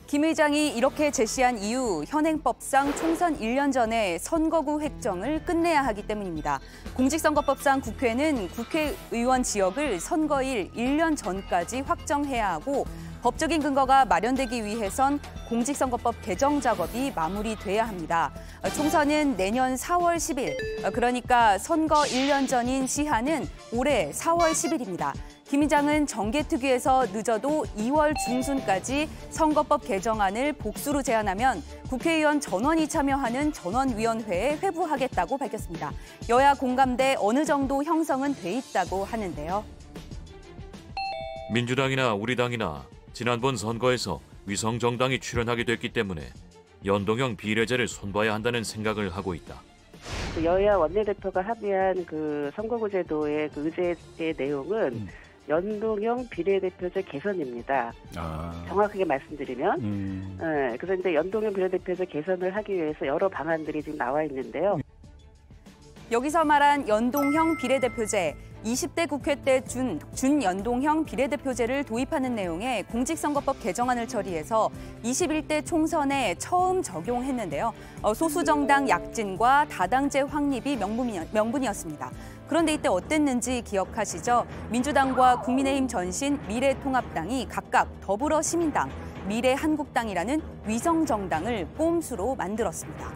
김 의장이 이렇게 제시한 이유, 현행법상 총선 1년 전에 선거구 획정을 끝내야 하기 때문입니다. 공직선거법상 국회는 국회의원 지역을 선거일 1년 전까지 확정해야 하고 법적인 근거가 마련되기 위해선 공직선거법 개정 작업이 마무리돼야 합니다. 총선은 내년 4월 10일, 그러니까 선거 1년 전인 시한은 올해 4월 10일입니다. 김 의장은 정개특위에서 늦어도 2월 중순까지 선거법 개정안을 복수로 제안하면 국회의원 전원이 참여하는 전원위원회에 회부하겠다고 밝혔습니다. 여야 공감대 어느 정도 형성은 돼 있다고 하는데요. 민주당이나 우리 당이나 지난번 선거에서 위성정당이 출연하게 됐기 때문에 연동형 비례제를 손봐야 한다는 생각을 하고 있다. 여야 원내대표가 합의한 그 선거구 제도의 그 의제의 내용은 연동형 비례대표제 개선입니다. 정확하게 말씀드리면. 네, 그래서 이제 연동형 비례대표제 개선을 하기 위해서 여러 방안들이 지금 나와 있는데요. 여기서 말한 연동형 비례대표제, 20대 국회 때 준연동형 비례대표제를 도입하는 내용의 공직선거법 개정안을 처리해서 21대 총선에 처음 적용했는데요. 소수정당 약진과 다당제 확립이 명분이었습니다. 그런데 이때 어땠는지 기억하시죠? 민주당과 국민의힘 전신 미래통합당이 각각 더불어시민당, 미래한국당이라는 위성정당을 꼼수로 만들었습니다.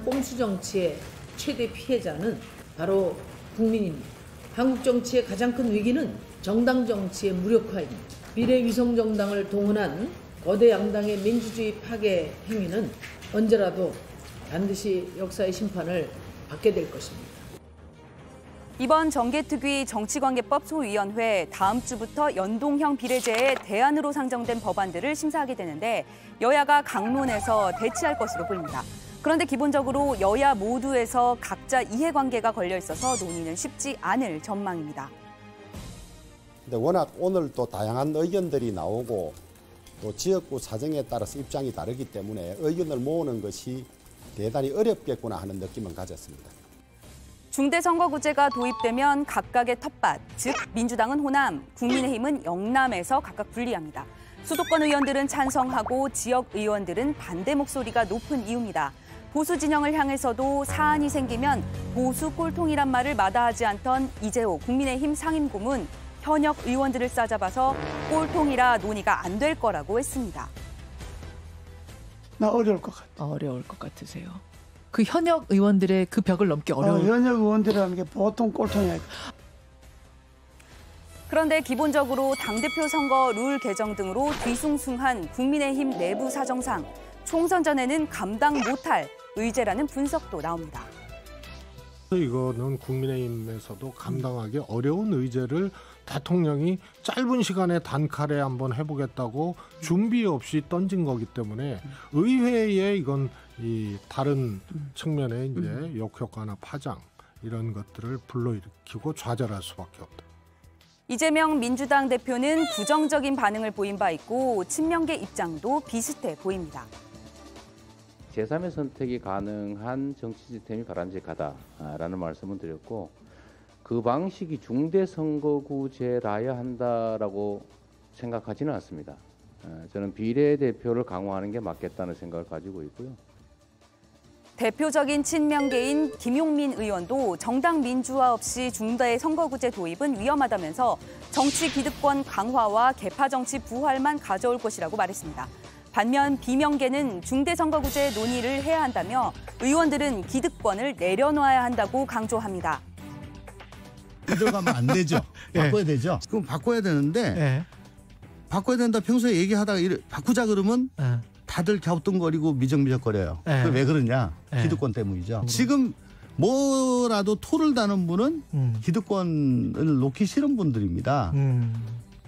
꼼수 정치의 최대 피해자는 바로 국민입니다. 한국 정치의 가장 큰 위기는 정당 정치의 무력화입니다. 미래 위성정당을 동원한 거대 양당의 민주주의 파괴 행위는 언제라도 반드시 역사의 심판을 받게 될 것입니다. 이번 정개특위 정치관계법 소위원회 다음 주부터 연동형 비례제의 대안으로 상정된 법안들을 심사하게 되는데 여야가 강론해서 대치할 것으로 보입니다. 그런데 기본적으로 여야 모두에서 각자 이해관계가 걸려 있어서 논의는 쉽지 않을 전망입니다. 근데 워낙 오늘 또 다양한 의견들이 나오고 또 지역구 사정에 따라서 입장이 다르기 때문에 의견을 모으는 것이 대단히 어렵겠구나 하는 느낌을 가졌습니다. 중대선거구제가 도입되면 각각의 텃밭, 즉 민주당은 호남, 국민의힘은 영남에서 각각 분리합니다. 수도권 의원들은 찬성하고 지역 의원들은 반대 목소리가 높은 이유입니다. 보수 진영을 향해서도 사안이 생기면 보수 꼴통이란 말을 마다하지 않던 이재호 국민의힘 상임고문, 현역 의원들을 싸잡아서 꼴통이라 논의가 안 될 거라고 했습니다. 나 어려울 것 같아. 어려울 것 같으세요? 그 현역 의원들의 그 벽을 넘기 어려울 현역 의원들이라는 게 보통 꼴통이 아니고. 그런데 기본적으로 당대표 선거 룰 개정 등으로 뒤숭숭한 국민의힘 내부 사정상 총선 전에는 감당 못할 의제라는 분석도 나옵니다. 이거는 국민의힘에서도 감당하기 어려운 의제를 대통령이 짧은 시간에 단칼에 한번 해보겠다고 준비 없이 던진 거기 때문에 의회에 이건 이 다른 측면에 이제 역효과나 파장 이런 것들을 불러일으키고 좌절할 수밖에 없다. 이재명 민주당 대표는 부정적인 반응을 보인 바 있고 친명계 입장도 비슷해 보입니다. 제3의 선택이 가능한 정치 시스템이 바람직하다라는 말씀을 드렸고 그 방식이 중대선거구제라야 한다라고 생각하지는 않습니다. 저는 비례대표를 강화하는 게 맞겠다는 생각을 가지고 있고요. 대표적인 친명계인 김용민 의원도 정당 민주화 없이 중대선거구제 도입은 위험하다면서 정치 기득권 강화와 개파 정치 부활만 가져올 것이라고 말했습니다. 반면 비명계는 중대선거구제 논의를 해야 한다며 의원들은 기득권을 내려놓아야 한다고 강조합니다. 들어가면 안 되죠. 바꿔야 되죠. 그럼 바꿔야 되는데 바꿔야 된다 평소에 얘기하다가 바꾸자 그러면 다들 갸우뚱거리고 미적미적거려요. 그게 왜 그러냐? 기득권 때문이죠. 지금 뭐라도 토를 다는 분은 기득권을 놓기 싫은 분들입니다.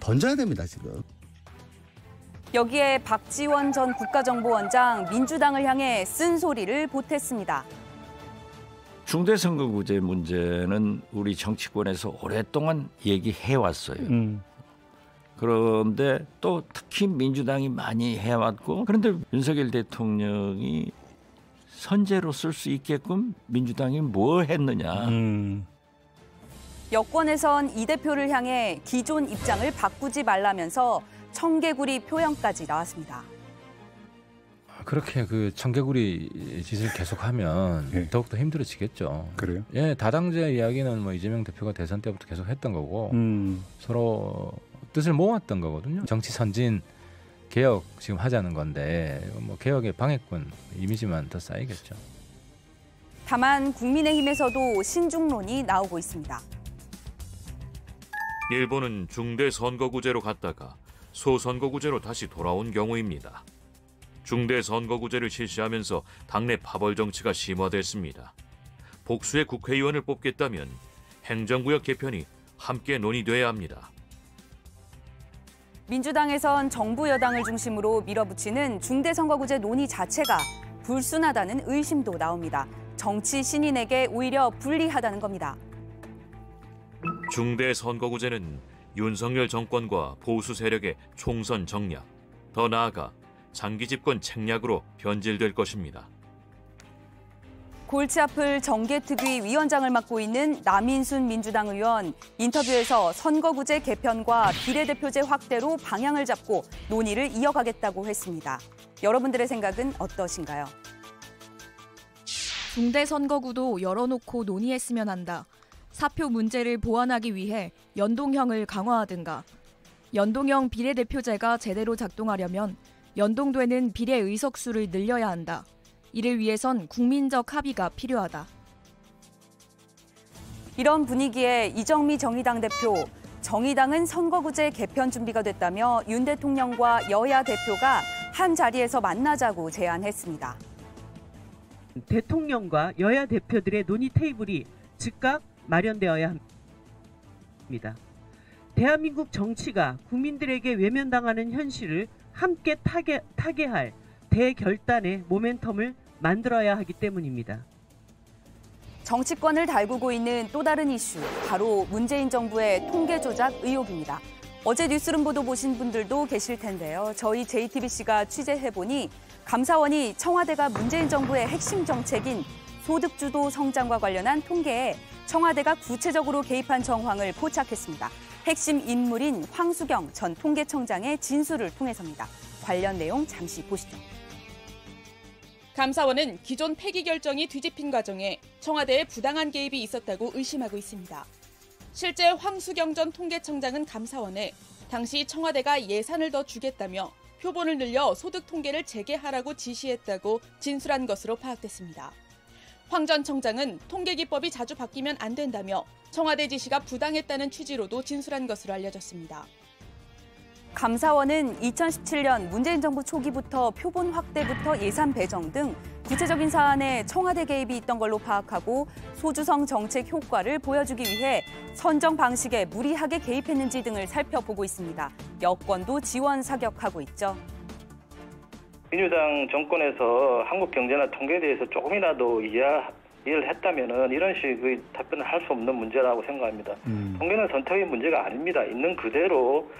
던져야 됩니다, 지금. 여기에 박지원 전 국가정보원장 민주당을 향해 쓴소리를 보탰습니다. 중대선거구제 문제는 우리 정치권에서 오랫동안 얘기해왔어요. 그런데 또 특히 민주당이 많이 해왔고, 그런데 윤석열 대통령이 선제로 쓸 수 있게끔 민주당이 뭘 했느냐. 여권에선 이 대표를 향해 기존 입장을 바꾸지 말라면서 청개구리 표현까지 나왔습니다. 그렇게 그 청개구리 짓을 계속하면 더욱더 힘들어지겠죠. 그래요? 예, 다당제 이야기는 뭐 이재명 대표가 대선 때부터 계속 했던 거고 서로 뜻을 모았던 거거든요. 정치 선진 개혁 지금 하자는 건데 뭐 개혁의 방해꾼 이미지만 더 쌓이겠죠. 다만 국민의힘에서도 신중론이 나오고 있습니다. 일본은 중대 선거구제로 갔다가 소선거구제로 다시 돌아온 경우입니다. 중대 선거구제를 실시하면서 당내 파벌 정치가 심화됐습니다. 복수의 국회의원을 뽑겠다면 행정구역 개편이 함께 논의돼야 합니다. 민주당에선 정부 여당을 중심으로 밀어붙이는 중대선거구제 논의 자체가 불순하다는 의심도 나옵니다. 정치 신인에게 오히려 불리하다는 겁니다. 중대 선거구제는 윤석열 정권과 보수 세력의 총선 정략, 더 나아가 장기 집권 책략으로 변질될 것입니다. 골치 아플 정계특위 위원장을 맡고 있는 남인순 민주당 의원, 인터뷰에서 선거구제 개편과 비례대표제 확대로 방향을 잡고 논의를 이어가겠다고 했습니다. 여러분들의 생각은 어떠신가요? 중대 선거구도 열어놓고 논의했으면 한다. 사표 문제를 보완하기 위해 연동형을 강화하든가. 연동형 비례대표제가 제대로 작동하려면 연동되는 비례 의석수를 늘려야 한다. 이를 위해선 국민적 합의가 필요하다. 이런 분위기에 이정미 정의당 대표, 정의당은 선거구제 개편 준비가 됐다며 윤 대통령과 여야 대표가 한 자리에서 만나자고 제안했습니다. 대통령과 여야 대표들의 논의 테이블이 즉각 마련되어야 합니다. 대한민국 정치가 국민들에게 외면당하는 현실을 함께 타개할 대결단의 모멘텀을 만들어야 하기 때문입니다. 정치권을 달구고 있는 또 다른 이슈, 바로 문재인 정부의 통계 조작 의혹입니다. 어제 뉴스룸 보도 보신 분들도 계실 텐데요. 저희 JTBC가 취재해보니 감사원이 청와대가 문재인 정부의 핵심 정책인 소득주도 성장과 관련한 통계에 청와대가 구체적으로 개입한 정황을 포착했습니다. 핵심 인물인 황수경 전 통계청장의 진술을 통해서입니다. 관련 내용 잠시 보시죠. 감사원은 기존 폐기 결정이 뒤집힌 과정에 청와대의 부당한 개입이 있었다고 의심하고 있습니다. 실제 황수경 전 통계청장은 감사원에 당시 청와대가 예산을 더 주겠다며 표본을 늘려 소득 통계를 재개하라고 지시했다고 진술한 것으로 파악됐습니다. 황 전 청장은 통계기법이 자주 바뀌면 안 된다며 청와대 지시가 부당했다는 취지로도 진술한 것으로 알려졌습니다. 감사원은 2017년 문재인 정부 초기부터 표본 확대부터 예산 배정 등 구체적인 사안에 청와대 개입이 있던 걸로 파악하고 소주성 정책 효과를 보여주기 위해 선정 방식에 무리하게 개입했는지 등을 살펴보고 있습니다. 여권도 지원 사격하고 있죠. 민주당 정권에서 한국 경제나 통계에 대해서 조금이라도 이해를 했다면은 이런 식의 답변을 할 수 없는 문제라고 생각합니다. 통계는 선택의 문제가 아닙니다. 있는 그대로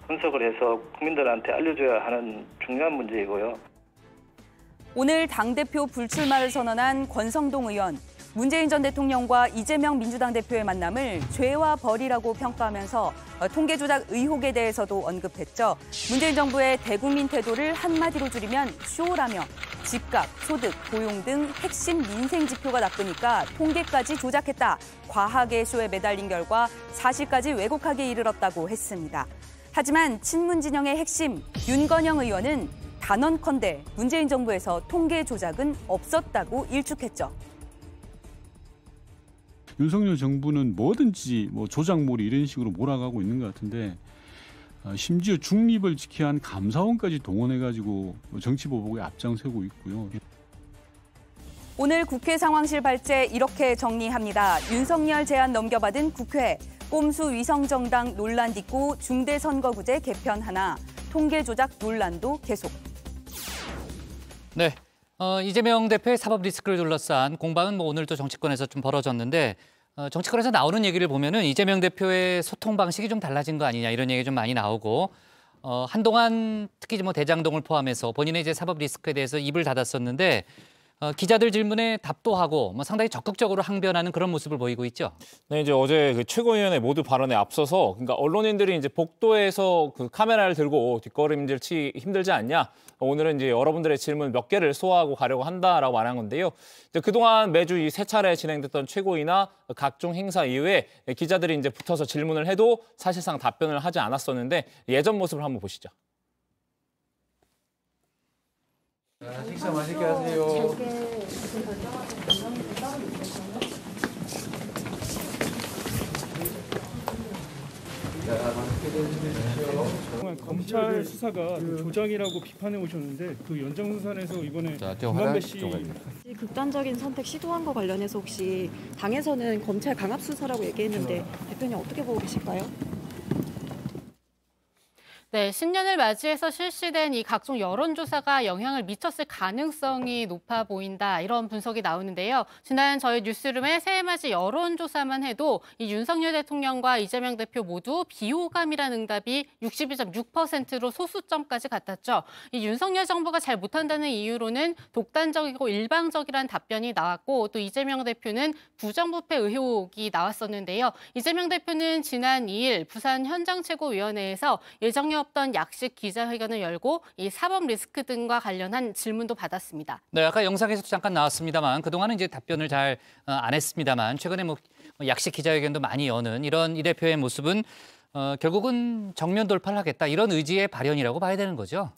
분석을 해서 국민들한테 알려줘야 하는 중요한 문제이고요. 오늘 당대표 불출마를 선언한 권성동 의원, 문재인 전 대통령과 이재명 민주당 대표의 만남을 죄와 벌이라고 평가하면서 통계 조작 의혹에 대해서도 언급했죠. 문재인 정부의 대국민 태도를 한마디로 줄이면 쇼라며 집값, 소득, 고용 등 핵심 민생 지표가 나쁘니까 통계까지 조작했다. 과하게 쇼에 매달린 결과 사실까지 왜곡하게 이르렀다고 했습니다. 하지만 친문 진영의 핵심 윤건영 의원은 단언컨대 문재인 정부에서 통계 조작은 없었다고 일축했죠. 윤석열 정부는 뭐든지 조작몰이 이런 식으로 몰아가고 있는 것 같은데 심지어 중립을 지켜야 한 감사원까지 동원해가지고 정치보복에 앞장서고 있고요. 오늘 국회 상황실 발제 이렇게 정리합니다. 윤석열 제안 넘겨받은 국회. 꼼수 위성정당 논란 딛고 중대선거구제 개편 하나. 통계 조작 논란도 계속. 네. 이재명 대표의 사법 리스크를 둘러싼 공방은 오늘도 정치권에서 좀 벌어졌는데 정치권에서 나오는 얘기를 보면은 이재명 대표의 소통 방식이 좀 달라진 거 아니냐 이런 얘기 좀 많이 나오고 한동안 특히 대장동을 포함해서 본인의 이제 사법 리스크에 대해서 입을 닫았었는데 기자들 질문에 답도 하고 상당히 적극적으로 항변하는 그런 모습을 보이고 있죠. 네, 이제 어제 그 최고위원회 모두 발언에 앞서서 그러니까 언론인들이 이제 복도에서 그 카메라를 들고 뒷걸음질치 힘들지 않냐. 오늘은 이제 여러분들의 질문 몇 개를 소화하고 가려고 한다라고 말한 건데요. 이제 그동안 매주 이 세 차례 진행됐던 최고위나 각종 행사 이후에 기자들이 이제 붙어서 질문을 해도 사실상 답변을 하지 않았었는데 예전 모습을 한번 보시죠. 식사 맛있게 하세요. 검찰 수사가 조작이라고 비판해 오셨는데 그 연장수사에서 이번에 김만배 씨 극단적인 선택 시도한 거 관련해서 혹시 당에서는 검찰 강압 수사라고 얘기했는데 대표님 어떻게 보고 계실까요? 네, 신년을 맞이해서 실시된 이 각종 여론조사가 영향을 미쳤을 가능성이 높아 보인다. 이런 분석이 나오는데요. 지난 저희 뉴스룸의 새해맞이 여론조사만 해도 이 윤석열 대통령과 이재명 대표 모두 비호감이라는 응답이 62.6%로 소수점까지 같았죠. 이 윤석열 정부가 잘 못한다는 이유로는 독단적이고 일방적이라는 답변이 나왔고 또 이재명 대표는 부정부패 의혹이 나왔었는데요. 이재명 대표는 지난 2일 부산 현장최고위원회에서 예정이 없던 약식 기자회견을 열고 이 사법 리스크 등과 관련한 질문도 받았습니다. 네, 아까 영상에서도 잠깐 나왔습니다만 그동안은 이제 답변을 잘 안 했습니다만 최근에 약식 기자회견도 많이 여는 이런 이 대표의 모습은 결국은 정면 돌파를 하겠다 이런 의지의 발현이라고 봐야 되는 거죠.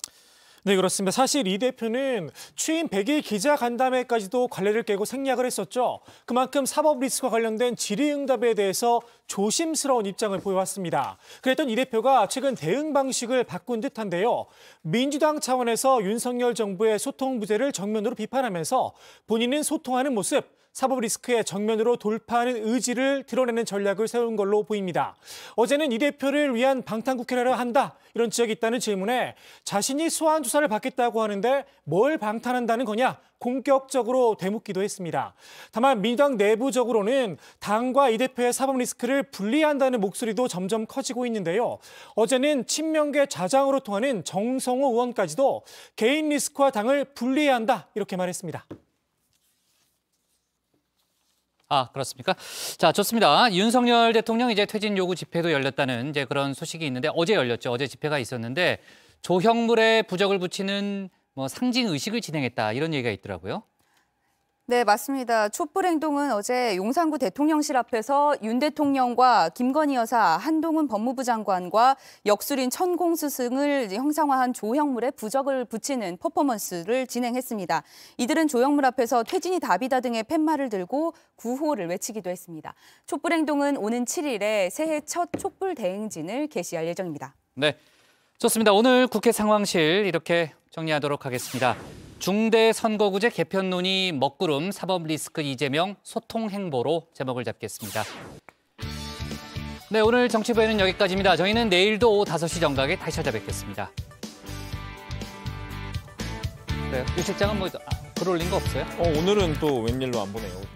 네, 그렇습니다. 사실 이 대표는 취임 100일 기자간담회까지도 관례를 깨고 생략을 했었죠. 그만큼 사법 리스크와 관련된 질의응답에 대해서 조심스러운 입장을 보여왔습니다. 그랬던 이 대표가 최근 대응 방식을 바꾼 듯한데요. 민주당 차원에서 윤석열 정부의 소통 부재를 정면으로 비판하면서 본인은 소통하는 모습, 사법 리스크에 정면으로 돌파하는 의지를 드러내는 전략을 세운 걸로 보입니다. 어제는 이 대표를 위한 방탄국회를 한다 이런 지적이 있다는 질문에 자신이 소환 조사를 받겠다고 하는데 뭘 방탄한다는 거냐 공격적으로 되묻기도 했습니다. 다만 민주당 내부적으로는 당과 이 대표의 사법 리스크를 분리한다는 목소리도 점점 커지고 있는데요. 어제는 친명계 좌장으로 통하는 정성호 의원까지도 개인 리스크와 당을 분리해야 한다 이렇게 말했습니다. 아, 그렇습니까? 자, 좋습니다. 윤석열 대통령 이제 퇴진 요구 집회도 열렸다는 이제 그런 소식이 있는데 어제 열렸죠. 어제 집회가 있었는데 조형물에 부적을 붙이는 상징 의식을 진행했다 이런 얘기가 있더라고요. 네, 맞습니다. 촛불 행동은 어제 용산구 대통령실 앞에서 윤 대통령과 김건희 여사, 한동훈 법무부 장관과 역술인 천공수 승을 형상화한 조형물에 부적을 붙이는 퍼포먼스를 진행했습니다. 이들은 조형물 앞에서 퇴진이 답이다 등의 팻말을 들고 구호를 외치기도 했습니다. 촛불 행동은 오는 7일에 새해 첫 촛불 대행진을 개시할 예정입니다. 네, 좋습니다. 오늘 국회 상황실 이렇게 정리하도록 하겠습니다. 중대선거구제 개편 논의 먹구름 사법 리스크 이재명 소통 행보로 제목을 잡겠습니다. 네, 오늘 정치부에는 여기까지입니다. 저희는 내일도 오후 5시 정각에 다시 찾아뵙겠습니다. 네, 유 실장은 글 올린 거 없어요? 오늘은 또 웬일로 안 보네요.